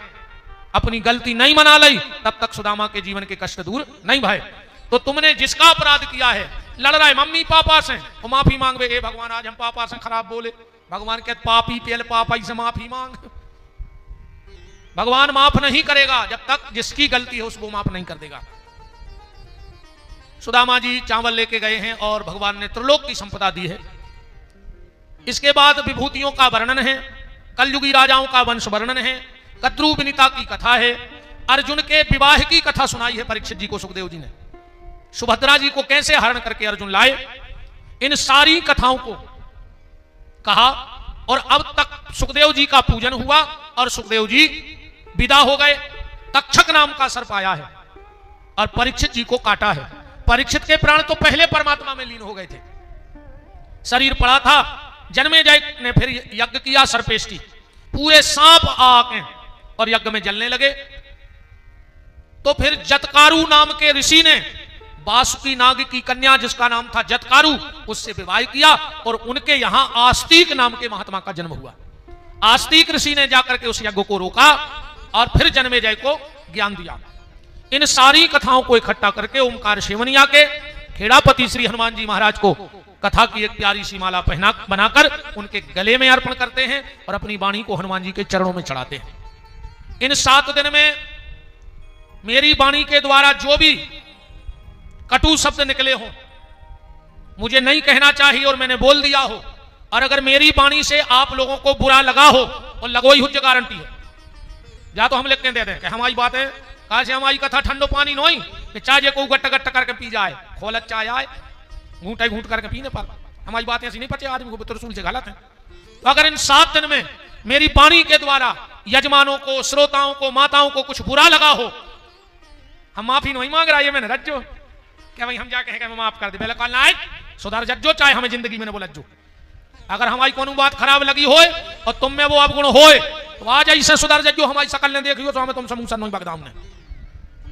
अपनी गलती नहीं मना ली तब तक सुदामा के जीवन के कष्ट दूर नहीं भय। तो तुमने जिसका अपराध किया है, लड़ रहा है मम्मी पापा से, वो माफी मांगवे। हे भगवान आज हम पापा से खराब बोले, भगवान कहते पापी पेल पापा से माफी मांग। भगवान माफ नहीं करेगा जब तक जिसकी गलती है उसको माफ नहीं कर देगा। सुदामा जी चावल लेके गए हैं और भगवान ने त्रिलोक की संपदा दी है। इसके बाद विभूतियों का वर्णन है, कलयुगी राजाओं का वंश वर्णन है, कद्रू विनीता की कथा है, अर्जुन के विवाह की कथा सुनाई है परीक्षित जी को सुखदेव जी ने। सुभद्रा जी को कैसे हरण करके अर्जुन लाए, इन सारी कथाओं को कहा। और अब तक सुखदेव जी का पूजन हुआ और सुखदेव जी विदा हो गए। तक्षक नाम का सर्प आया है और परीक्षित जी को काटा है। परीक्षित के प्राण तो पहले परमात्मा में लीन हो गए थे, शरीर पड़ा था। जन्मेजय ने फिर यज्ञ किया सर्पेष्टि, पूरे सांप आके और यज्ञ में जलने लगे। तो फिर जतकारु नाम के ऋषि ने बासुकी नाग की कन्या जिसका नाम था जतकारु, उससे विवाह किया और उनके यहां आस्तिक नाम के महात्मा का जन्म हुआ। आस्तिक ऋषि ने जाकर के उस यज्ञ को रोका और फिर जन्मेजय को ज्ञान दिया। इन सारी कथाओं को इकट्ठा करके ओमकार सेवनिया के खेड़ापति श्री हनुमान जी महाराज को कथा की एक प्यारी सी माला पहना बनाकर उनके गले में अर्पण करते हैं और अपनी वाणी को हनुमान जी के चरणों में चढ़ाते हैं। इन 7 दिन में मेरी वाणी के द्वारा जो भी कटु शब्द निकले हो, मुझे नहीं कहना चाहिए और मैंने बोल दिया हो, और अगर मेरी वाणी से आप लोगों को बुरा लगा हो और लगोई हुज्ज गारंटी है, या तो हम लिख के दे दें कि हमारी बात है, कहा से हमारी कथा ठंडो पानी नोई कि चाहे को गट्टा गट्टा करके पी जाए, खोलत चाय आए घूंटा घूंट करके पीने पर हमारी बातें ऐसी नहीं पचे आदमी को, त्रिशूल से गलत है। तो अगर इन 7 दिन में मेरी वाणी के द्वारा यजमानों को, श्रोताओं को, माताओं को कुछ बुरा लगा हो, हम माफी नहीं मांग रहा है, मैंने रज्जो क्या भाई हम जा कहेंगे मैं माफ कर दे, पहले कल नाइट सुधार जज्जो चाहे हमें जिंदगी में बोला जो अगर हमारी कोनो बात खराब लगी होए और तुम में वो अवगुण होए तो आज ऐसे सुधार जज्जो हमारी शकल ने देखियो तो हमें तुम समूह नहीं बगदाम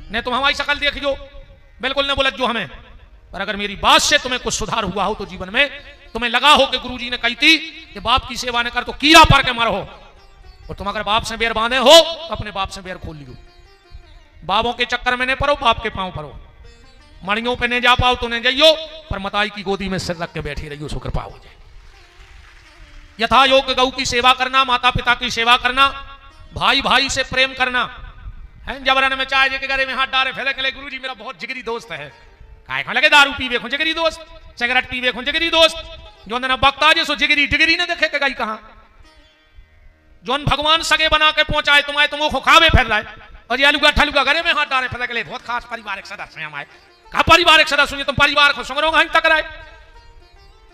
ने तुम हमारी शकल देखियो बिल्कुल ने बोला जो हमें, पर अगर मेरी बात से तुम्हें कुछ सुधार हुआ हो तो जीवन में तुम्हें लगा हो कि गुरुजी ने कही थी कि बाप की सेवा न कर तो कीड़ा पार के मरो, और तुम अगर बाप से बेर बांधे हो तो अपने बाप से बेर खोल लियो। बाबों के चक्कर में नहीं पड़ो, बाप के पांव पड़ो। मणियों पे नहीं जा पाओ तो नहीं जाइयो, पर मताई की गोदी में सिर रख के बैठी रहियो, सो कृपा हो जाए। यथा योग गौ की सेवा करना, माता पिता की सेवा करना, भाई भाई से प्रेम करना है। जबरन में चाय के गले में हाथ डाले फैले के लिए गुरुजी मेरा बहुत जिगरी दोस्त है, काय खा लगे दारू पीवे खो जिगरी दोस्त, सिगरेट पीवे खो जिगरी दोस्त, जो ना बकता जे सो जिगरी डिगरी ने देखे के गई कहां, जोन भगवान सगे बना के पहुंचाए तुम्हारे तुम वो खावे फिर रहा है, और ये आलूगा ठलूगा घरे में हाथ डाले फैले के लिए बहुत खास पारिवारिक सदस्य हमारे कहा पारिवारिक सदस्य तुम परिवार को संगरो कहीं तक रहे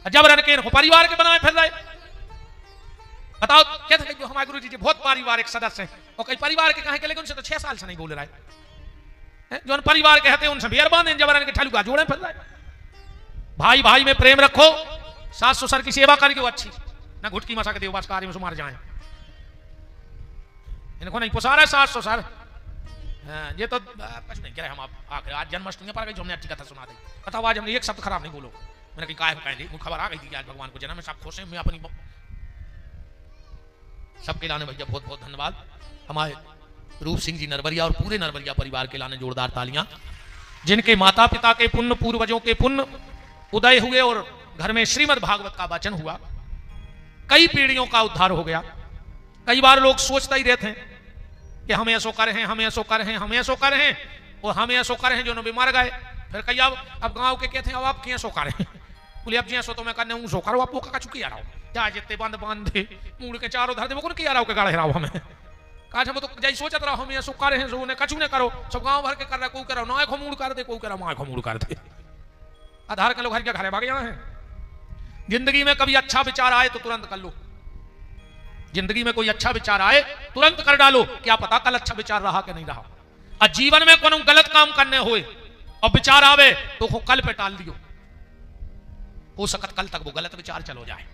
जबरन के परिवार के बनाए फिर रहे। बताओ क्या थे जो हमारे गुरुजी जी बहुत पारिवारिक सदस्य हैं, और कई परिवार के कहे के लेकिन उनसे तो 6 साल से नहीं बोल रहा है, जो परिवार के कहते हैं उनसे बेर बांधे जबरन के ठलूगा जोड़े फिर रहे। भाई भाई में प्रेम रखो, सास ससुर की सेवा करके वो अच्छी ना घुटकी मसा के देव बस कार्य में सुमार जाए, इनको नहीं पुसा रहा सास ससुर। ये तो कुछ नहीं कह हम आप आज जन्माष्टमी पर गई जो हमने अच्छी कथा सुना दी, कथा आज हमने एक शब्द खराब नहीं बोलो, मैंने कहीं कह दी खबर आ गई थी कि आज भगवान को जन्म है, सब खुश हैं। मैं अपनी सबके लाने भैया बहुत बहुत धन्यवाद, हमारे रूप सिंह जी नरवरिया और पूरे नरवरिया परिवार के लाने जोरदार तालियां, जिनके माता पिता के पुण्य पूर्वजों के पुण्य उदय हुए और घर में श्रीमद् भागवत का वाचन हुआ, कई पीढ़ियों का उद्धार हो गया। कई बार लोग सोचते ही रहते हैं कि हम ऐसो कर हैं, हम ऐसो कर हैं, हम ऐसो कर हैं, और हम ऐसो कर हैं जो भी मर गए। फिर कई अब गांव के कहते हैं अब आप क्या सो कर हैं, बोले अब जिया सो तो मैं करने हूं सो करो, आप वो का चुकी आ रहा हूं जा जितने बंद बांध दे मूड़ के चारों धर दे वो किया रहा हो के गाड़े रहा हमें काज हम तो जैसे सोचत रहा हम ऐसो कर हैं, सो ने कछु ने करो, सब गांव भर के कर रहा, कोई करो ना खो मूड़ कर दे, कोई करो मां खो मूड़ कर दे, आधार के लोग घर के घरे भाग यहाँ हैं। जिंदगी में कभी अच्छा विचार आए तो तुरंत कर लो, जिंदगी में कोई अच्छा विचार आए तुरंत कर डालो, क्या पता कल अच्छा विचार रहा कि नहीं रहा। और जीवन में कोनो गलत काम करने होए और विचार आवे तो कल पे टाल दियो, हो सकत कल तक वो गलत विचार चलो जाए।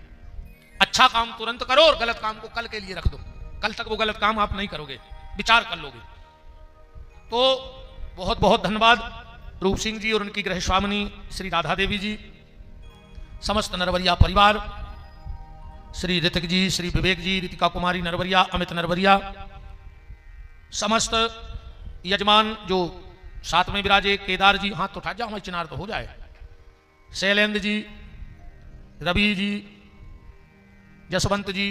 अच्छा काम तुरंत करो और गलत काम को कल के लिए रख दो, कल तक वो गलत काम आप नहीं करोगे, विचार कर लोगे। तो बहुत बहुत धन्यवाद रूप सिंह जी और उनकी गृह स्वामिनी श्री राधा देवी जी, समस्त नरवरिया परिवार, श्री ऋतिक जी, श्री विवेक जी, ऋतिका कुमारी नरवरिया, अमित नरवरिया, समस्त यजमान जो साथ में विराजे, केदार जी हाथ तो उठा जाओ हमारे चिनार तो हो जाए, शैलेंद्र जी, रवि जी, जसवंत जी,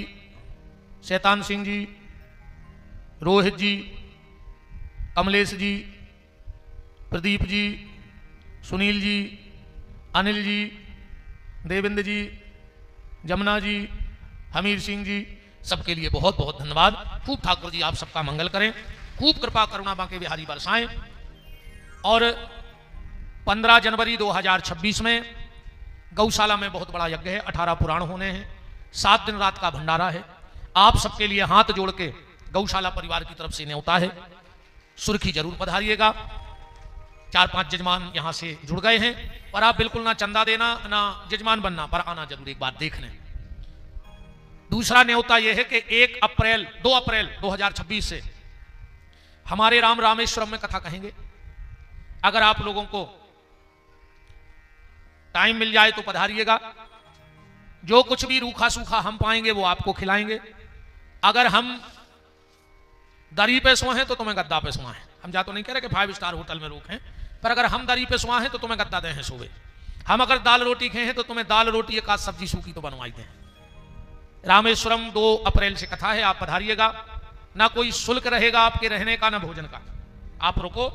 शैतान सिंह जी, रोहित जी, कमलेश जी, प्रदीप जी, सुनील जी, अनिल जी, देवेंद्र जी, जमुना जी, हमीर सिंह जी, सबके लिए बहुत बहुत धन्यवाद। खूब ठाकुर जी आप सबका मंगल करें, खूब कृपा करुणा बांके बिहारी बरसाएं। और 15 जनवरी 2026 में गौशाला में बहुत बड़ा यज्ञ है, 18 पुराण होने हैं, 7 दिन रात का भंडारा है। आप सबके लिए हाथ जोड़ के गौशाला परिवार की तरफ से न्योता है, सुर्खी जरूर पधारिएगा। 4-5 जजमान यहां से जुड़ गए हैं, पर आप बिल्कुल ना चंदा देना ना जजमान बनना, पर आना जरूर एक बार देखने। दूसरा न्योता यह है कि 2 अप्रैल 2026 से हमारे राम रामेश्वरम में कथा कहेंगे। अगर आप लोगों को टाइम मिल जाए तो पधारिएगा। जो कुछ भी रूखा सूखा हम पाएंगे वो आपको खिलाएंगे। अगर हम दरी पे सोए हैं तो तुम्हें गद्दा पे सोए हैं। हम जा तो नहीं कह रहे कि 5 स्टार होटल में रुके हैं, पर अगर हम दरी पे सोए हैं तो तुम्हें गद्दा दें सोवे। हम अगर दाल रोटी खाए हैं तो तुम्हें दाल रोटी एक आध सब्जी सूखी तो बनवाई दें। रामेश्वरम 2 अप्रैल से कथा है, आप पधारिएगा। ना कोई शुल्क रहेगा आपके रहने का, ना भोजन का। आप रुको।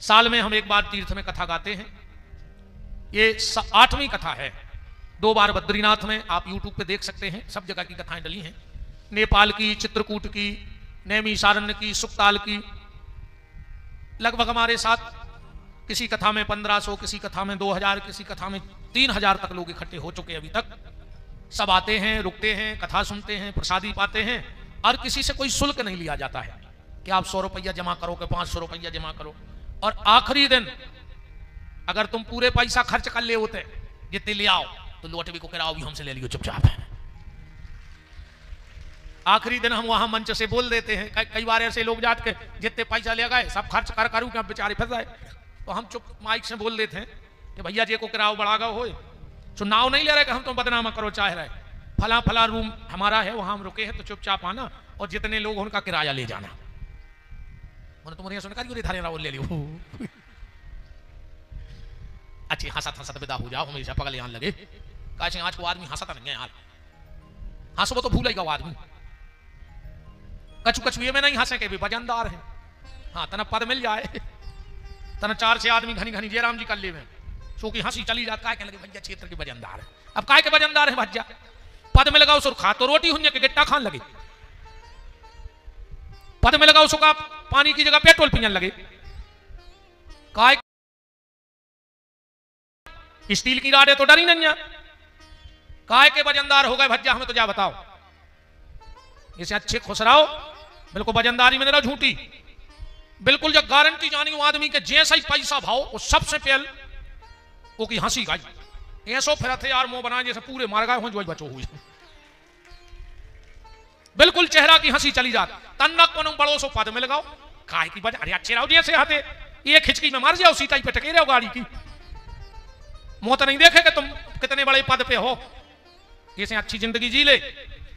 साल में हम एक बार तीर्थ में कथा गाते हैं। ये 8वीं कथा है। 2 बार बद्रीनाथ में, आप यूट्यूब पे देख सकते हैं, सब जगह की कथाएं डली हैं। नेपाल की, चित्रकूट की, नैमिषारण्य की, सुकताल की। लगभग हमारे साथ किसी कथा में 1500, किसी कथा में 2000, किसी कथा में 3000 तक लोग इकट्ठे हो चुके अभी तक। सब आते हैं, रुकते हैं, कथा सुनते हैं, प्रसादी पाते हैं, और किसी से कोई शुल्क नहीं लिया जाता है कि आप 100 रुपया जमा करो कि 500 रुपया जमा करो। और आखिरी दिन अगर तुम पूरे पैसा खर्च कर ले होते जितने ले आओ, तो लौट भी को किराओ भी हमसे ले लियो चुपचाप है। आखिरी दिन हम वहां मंच से बोल देते हैं। कई बार ऐसे लोग जात के जितने पैसा ले गए सब खर्च कर करूं कि अब बेचारे फंस जाए, तो हम चुप माइक से बोल देते हैं कि भैया जी को किराओ बढ़ागा हो। चुनाव नहीं ले रहे कि हम तुम बदनामा करो चाह रहे, फला फला रूम हमारा है, वहां हम रुके हैं, तो चुपचाप आना और जितने लोग उनका किराया ले जाना। मैंने तुम्हारे सुनकर धारे रावल ले लियो। अच्छी हंसत हंसत विदा हो जाओ, हमेशा पगले आने लगे। कैसे आज को आदमी हंसता नहीं है यार, हंसो तो भूलेगा वो आदमी। कछु कछु ये में नहीं हंसे के भी वजनदार है। हाँ, तना पद मिल जाए, तना 4 से आदमी घनी घनी जयराम जी कर ले में, सो की हंसी चली जाती। काय कहने लगे भैया क्षेत्र के वजनदार है। अब काय के वजनदार है भज्जा, पद में लगाओ सुर खा तो रोटी हुई के गिट्टा खान लगे, पद में लगाओ सुखा पानी की जगह पेट्रोल पीने लगे। काय स्टील की राड है तो डरी नहीं, काय के वजनदार हो गए भज्जा, हमें तो जा बताओ। इसे अच्छे खुश रहो, बिल्कुल वजनदारी में नहीं रहो झूठी। बिल्कुल जब गारंटी जानी हो आदमी के जैसा ही पैसा भाव, वो सबसे पहले वो की हंसी गाई ऐसो फिर थे यार मुंह बनाए जैसे पूरे मार गए हो जो बचो हुई। बिल्कुल चेहरा की हंसी चली जाती। तन्नक को बड़ो सो पद में लगाओ, काय की वजह, अरे अच्छे रहो जैसे आते ये खिचकी में मर जाओ, सीता ही पे टके रहो गाड़ी की। मुंह तो नहीं देखे कि तुम कितने बड़े पद पे हो, जैसे अच्छी जिंदगी जी ले।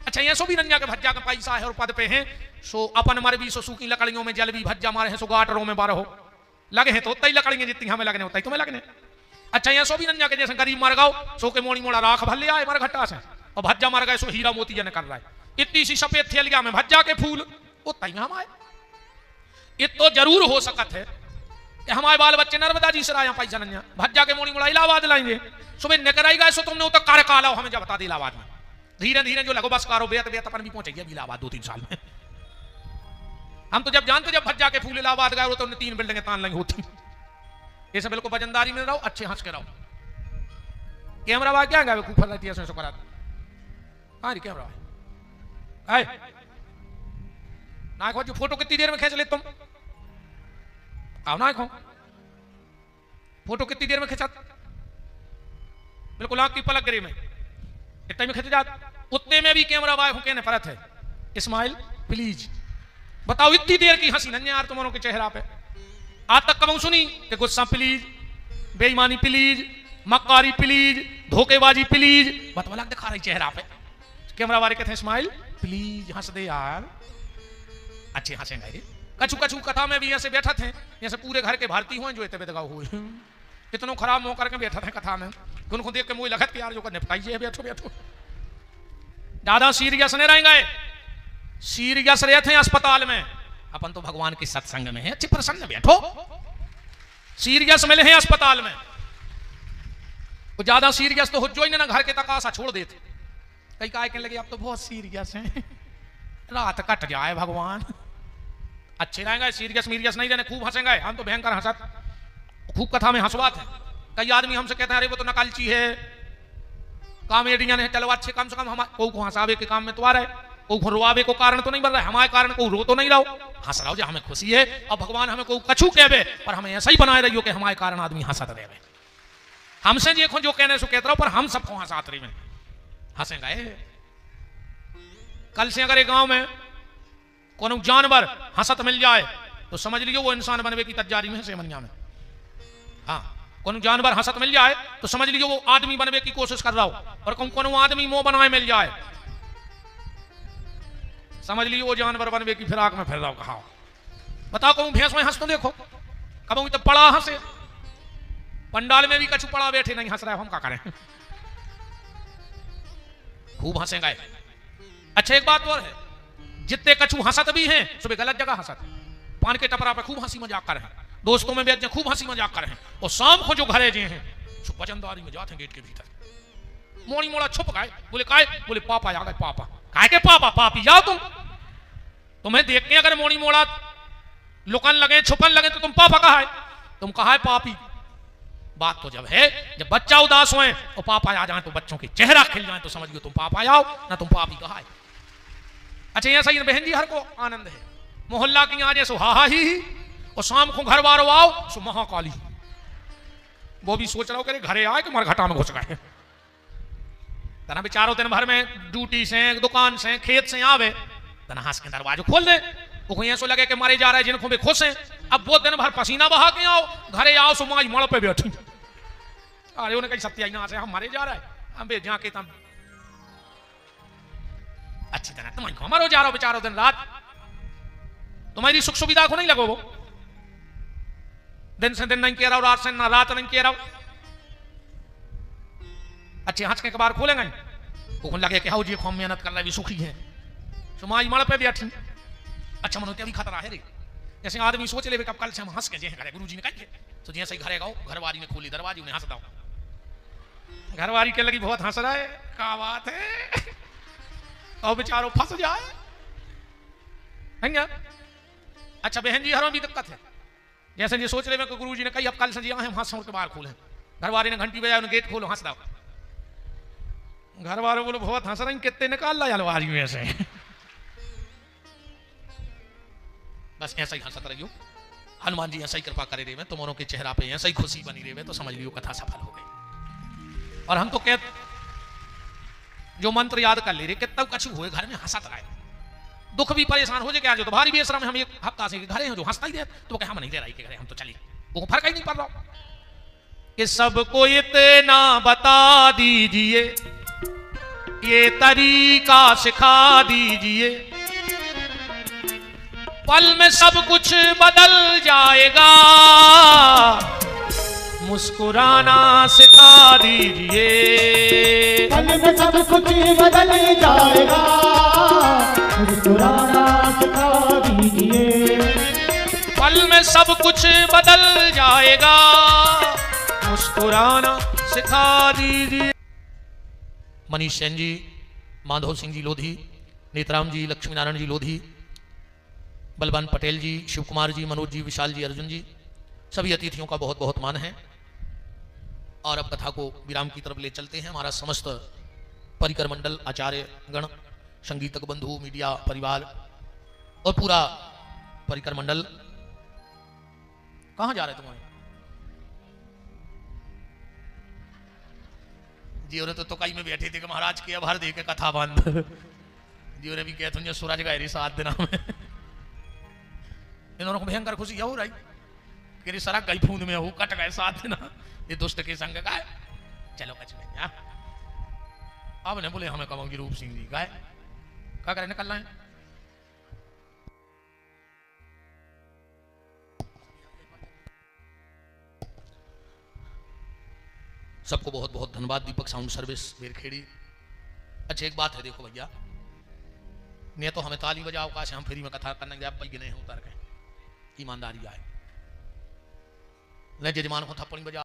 अच्छा ये सो भी नंजा के भज्जा का पैसा है और पद पे हैं, सो अपन मर भी, सो सूखी लकड़ियों में जल भी भज्जा मारे हैं, सो गाटरों में बारह हो लगे हैं तो उतना ही लकड़ियां जितनी हमें लगने उतना ही तुम्हें लगने। अच्छा ये सो भी नंजा के जैसे गरीब मर गाओ, सो के मोड़ी मोड़ा राख भर लिया है मर घट्टा से, और भज्जा मर गए सो हीरा मोती जन कर रहा है। इतनी सी सफेद थैलिया में भज्जा के फूल उतना ही हम आए। ये तो जरूर हो सकत है कि हमारे बाल बच्चे नर्मदा जी से आया पैसा नंजा भज्जा के मोड़ी मोड़ा इलाहाबाद लाएंगे, सुबह निकल आई गए सो तुमने उतर कार काला हमें जब बता दी इलाहाबाद में। धीरे धीरे जो लगो बस कारो बेत बेत अपन भी पहुंचेगी इलाहाबाद 2-3 साल में। हम तो जब जानते जब भज्जा के फूल इलाहाबाद गए तो 3 बिल्डिंगें तान लगी होती। ये सब बिल्कुल वजनदारी में रहो, अच्छे हंस के रहो। कैमरा वाला क्या गए खूब रहती है सो करा। हाँ रे कैमरा भाई ना जो फोटो कितनी देर में खींच ले तुम, आओ ना खो फोटो कितनी देर में खिंचा, बिल्कुल आंख की पलक गिरी में इतने में खिंच जात। उतने में भी कैमरा वाले को कहने परत है इस्माइल प्लीज बताओ इतनी देर की हंसी नन्हे यार तुम्हारों के चेहरा पे आज तक कब सुनी कि गुस्सा प्लीज, बेईमानी प्लीज, मक्कारी प्लीज, धोखेबाजी प्लीज, बतवला दिखा रही चेहरा पे। कैमरा वाले कहते हैं इस्माइल प्लीज हंस दे यार, अच्छे हंसेंगे। कछु कछु कथा में भी ऐसे बैठा थे जैसे पूरे घर के भारतीय हुए जो इतने बेदगाव हुए, इतना खराब मुंह करके बैठा थे कथा में, उनको देख के मुझे लगत कि यार जो निपटाइए बैठो बैठो। ज्यादा सीरियस नहीं रहेंगे, सीरियस रहे थे अस्पताल में, अपन तो भगवान के सत्संग में है, अच्छे प्रसन्न बैठो। सीरियस मिले हैं अस्पताल में, वो ज्यादा सीरियस तो हो जो ही ना घर के तक आशा छोड़ देते। कई काय कहने लगे आप तो बहुत सीरियस हैं, रात कट जाए भगवान। अच्छे रहेंगे, सीरियस मीरियस नहीं रहने, खूब हंसेंगे। हम तो भयंकर हंसत, खूब कथा में हंसवात है। कई आदमी हमसे कहते हैं अरे वो तो नकालची है, कॉमेडियन है, चलो अच्छे कम से कम हम को हंसावे के काम में तो आ रहे, को रोआवे को कारण तो नहीं बन रहा है, हमारे कारण को रो तो नहीं रहो, हंस रहो जो हमें खुशी है। और भगवान हमें को कछु कहवे पर हमें ऐसा ही बनाए रहियो कि हमारे कारण आदमी हंसत रहे। हमसे देखो जो कहने से कहते रहो पर हम सबको हंसात रही में हंसेंगे। कल से अगर एक गांव में कोनो जानवर हंसत मिल जाए तो समझ लियो वो इंसान बनवे की तैयारी में है सेमनिया में। हाँ कोनो जानवर हंसत मिल जाए तो समझ लीजिए वो आदमी बनने की कोशिश कर रहा हो, और कोनो आदमी मुंह बनाए मिल जाए समझ लीजिए वो जानवर बनने की फिराक में फिर रहा हो। कहा बताओ कहूं भैंस में हंस तो देखो, कब तो पड़ा हंसे, पंडाल में भी कछु पड़ा बैठे नहीं हंस रहा है, हम क्या करें, खूब हंसेंगे। अच्छा एक बात और है, जितने कछु हंसत भी हैं सुबह गलत जगह हंसत, पान के टपरा पे खूब हंसी मजाक कर रहे हैं, दोस्तों में बैठ खूब हंसी मजाक कर रहे हैं, और शाम को जो घरे जे हैं सो वजनदारी में जाते हैं गेट के भीतर, मोड़ी मोड़ा छुप गए, बोले काय, बोले पापा आ गए, पापा काय के पापा, पापी जाओ तुम्हें देख के अगर मोड़ी मोड़ा लुकन लगे छुपन लगे तो तुम पापा कहा है, तुम कहा है पापी। बात तो जब है जब बच्चा उदास होए और पापा आ जाए तो बच्चों के चेहरा खिल जाए तो समझ गए तुम पापा आओ ना तुम पापी कहा है। अच्छा ऐसा ही बहन जी हर को आनंद है, मोहल्ला की आज सो हा ही, और शाम को घर बार आओ सो महाकाली, वो भी सोच रहा हो कि घरे आए कि मरघटा में घुस गए, तना बेचारो दिन भर में ड्यूटी से दुकान से खेत से आवे तना हंस के दरवाजे खोल दे, वो ऐसा लगे कि मारे जा रहे हैं जिनको भी खुश हैं, अब वो दिन भर पसीना बहा के आओ घरे आओ सो माई मड़ पे बैठी, अरे उन्हें कहीं सत्या ना से हम मारे जा रहा है, हम बे जाके तम अच्छी तरह तुम हमारो जा रहा हो बेचारो दिन रात, तुम्हारी सुख सुविधा को नहीं लगो, वो दिन से दिन नहीं कह रहा हो, रात से ना रात नहीं कह रहा हो। अच्छे हंस के कबार खोलेंगे वो लगे कि हाँ जी खूब मेहनत कर रहा है भी सुखी है, सुमाई मड़ पे बैठी। अच्छा मनो भी खतरा है रे, जैसे आदमी सोच ले कब कल से हम हंस के जे घरे गुरुजी ने कहे तो जैसे ही घरे गाओ घरवारी ने खोली दरवाजे उन्हें हंस दो, घरवारी के लगी बहुत हंस रहा है, क्या बात है, और बेचारो फंस जाए है क्या। अच्छा बहन जी हरों भी दिक्कत है, जैसे जी सोच रहे गुरुजी ने कही अब कल से जी हम हंस के बाहर खोले, घरवारी ने घंटी बजाई उन्हें गेट खोलो हंस दो, घर वालों बोलो बहुत हंस रहे कितने निकाल ला अलवारी में से, बस ऐसा ही हंसत रहियो, हनुमान जी ऐसा ही कृपा करे रहे तुम्हारों के चेहरा पे ऐसा ही खुशी बनी रहे तो समझ लियो कथा सफल हो गई। और हम तो कह जो मंत्र याद कर ले रहे कितना कछु हुए घर में हंसत रहे, दुख भी परेशान हो जाए क्या जो तो भारी बेशरम हम एक हफ्ता से घरे हैं जो हंसता ही रहे तो क्या हम नहीं दे रही के घरे हम तो चलिए, वो फर्क ही नहीं पड़ रहा कि सबको इतना बता दीजिए ये तरीका सिखा दीजिए, पल में सब कुछ बदल जाएगा मुस्कुराना सिखा दीजिए, पल में सब कुछ बदल जाएगा मुस्कुराना सिखा दीजिए, पल में सब कुछ बदल जाएगा मुस्कुराना सिखा दीजिए। मनीष सेन जी, माधव सिंह जी लोधी, नेतराम जी, लक्ष्मी नारायण जी लोधी, बलवान पटेल जी, शिव कुमार जी, मनोज जी, विशाल जी, अर्जुन जी, सभी अतिथियों का बहुत बहुत मान है। और अब कथा को विराम की तरफ ले चलते हैं। हमारा समस्त परिकर मंडल, आचार्य गण, संगीतक बंधु, मीडिया परिवार और पूरा परिकर मंडल, कहां जा रहे तुम्हारे जी ने तो कई में बैठे थे कि महाराज के आभार दे के कथा बंद, जी ने भी कहते हैं सूरज गए 7 दिन में इन दोनों को भयंकर खुशी हो रही कि सड़क गई फूंद में हो कट गए 7 दिन, ये दुष्ट के संग गाय चलो कच में अब ने बोले हमें कहोगी रूप सिंह जी गाय क्या करें निकलना है। सबको बहुत बहुत धन्यवाद। दीपक साउंड सर्विस बेरखेड़ी। अच्छा एक बात है देखो भैया, नहीं तो हमें ताली बजाओ का से हम फ्री में कथा करने जाए पल गिने उतर गए, ईमानदारी आए न जजमान को थप्पड़ बजा